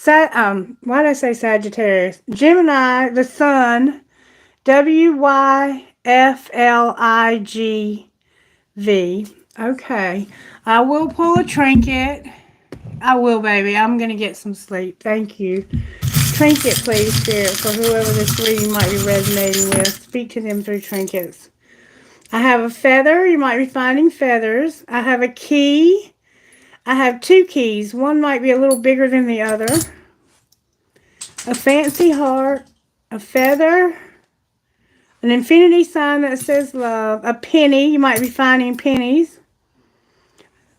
Why did I say Sagittarius? Gemini, the Sun, WYFLIGV. Okay. I will pull a trinket. I will, baby. I'm going to get some sleep. Thank you. Trinket, please, Spirit, for whoever this reading might be resonating with. Speak to them through trinkets. I have a feather. You might be finding feathers. I have a key. I have 2 keys. One might be a little bigger than the other. A fancy heart. A feather. An infinity sign that says love. A penny. You might be finding pennies.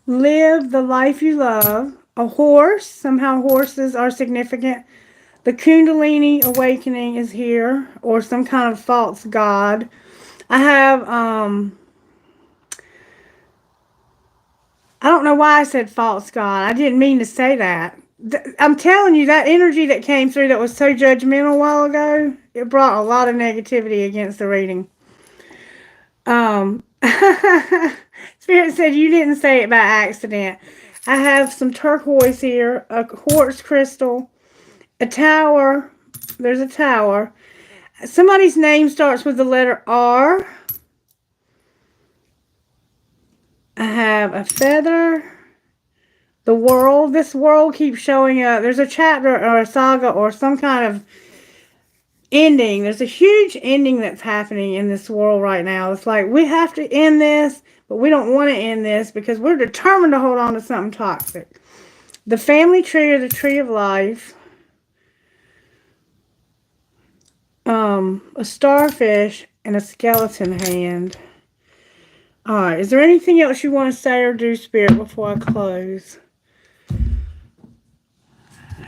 Live the life you love. A horse. Somehow horses are significant. The Kundalini awakening is here. Or some kind of false god. I have, I don't know why I said false god. I didn't mean to say that. I'm telling you, that energy that came through that was so judgmental a while ago, it brought a lot of negativity against the reading. Spirit said you didn't say it by accident. I have some turquoise here, a quartz crystal, a tower. There's a tower. Somebody's name starts with the letter R. I have a feather. The world. This world keeps showing up. There's a chapter or a saga or some kind of ending. There's a huge ending that's happening in this world right now. It's like we have to end this, but we don't want to end this because we're determined to hold on to something toxic. The family tree or the tree of life. A starfish and a skeleton hand. Alright, is there anything else you want to say or do, Spirit, before I close?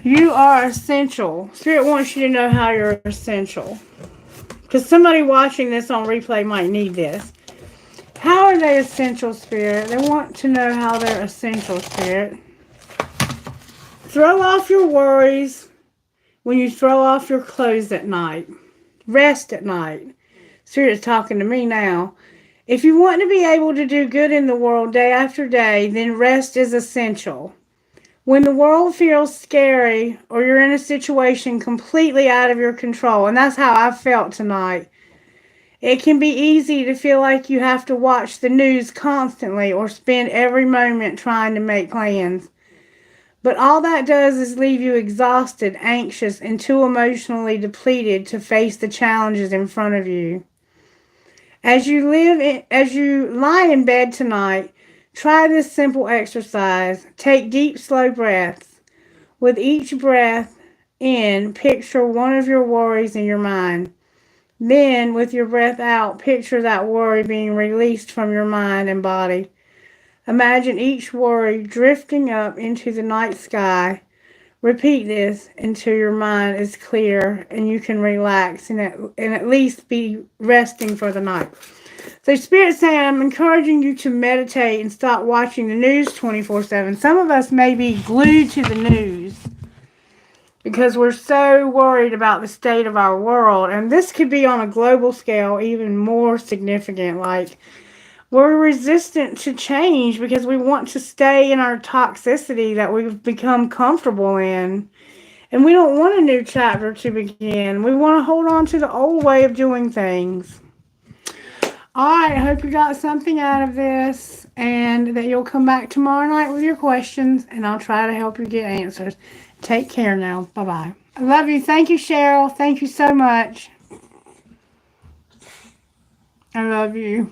You are essential. Spirit wants you to know how you're essential. Because somebody watching this on replay might need this. How are they essential, Spirit? They want to know how they're essential, Spirit. Throw off your worries when you throw off your clothes at night. Rest at night. Spirit is talking to me now. If you want to be able to do good in the world day after day, then rest is essential. When the world feels scary or you're in a situation completely out of your control, and that's how I felt tonight, it can be easy to feel like you have to watch the news constantly or spend every moment trying to make plans. But all that does is leave you exhausted, anxious, and too emotionally depleted to face the challenges in front of you. As you lie in bed tonight, try this simple exercise. Take deep, slow breaths. With each breath in, picture one of your worries in your mind. Then, with your breath out, picture that worry being released from your mind and body. Imagine each worry drifting up into the night sky. Repeat this until your mind is clear and you can relax and at least be resting for the night. So Spirit's saying, I'm encouraging you to meditate and stop watching the news 24/7. Some of us may be glued to the news because we're so worried about the state of our world. And this could be on a global scale even more significant. Like, we're resistant to change because we want to stay in our toxicity that we've become comfortable in. And we don't want a new chapter to begin. We want to hold on to the old way of doing things. Alright, I hope you got something out of this and that you'll come back tomorrow night with your questions and I'll try to help you get answers. Take care now. Bye-bye. I love you. Thank you, Cheryl. Thank you so much. I love you.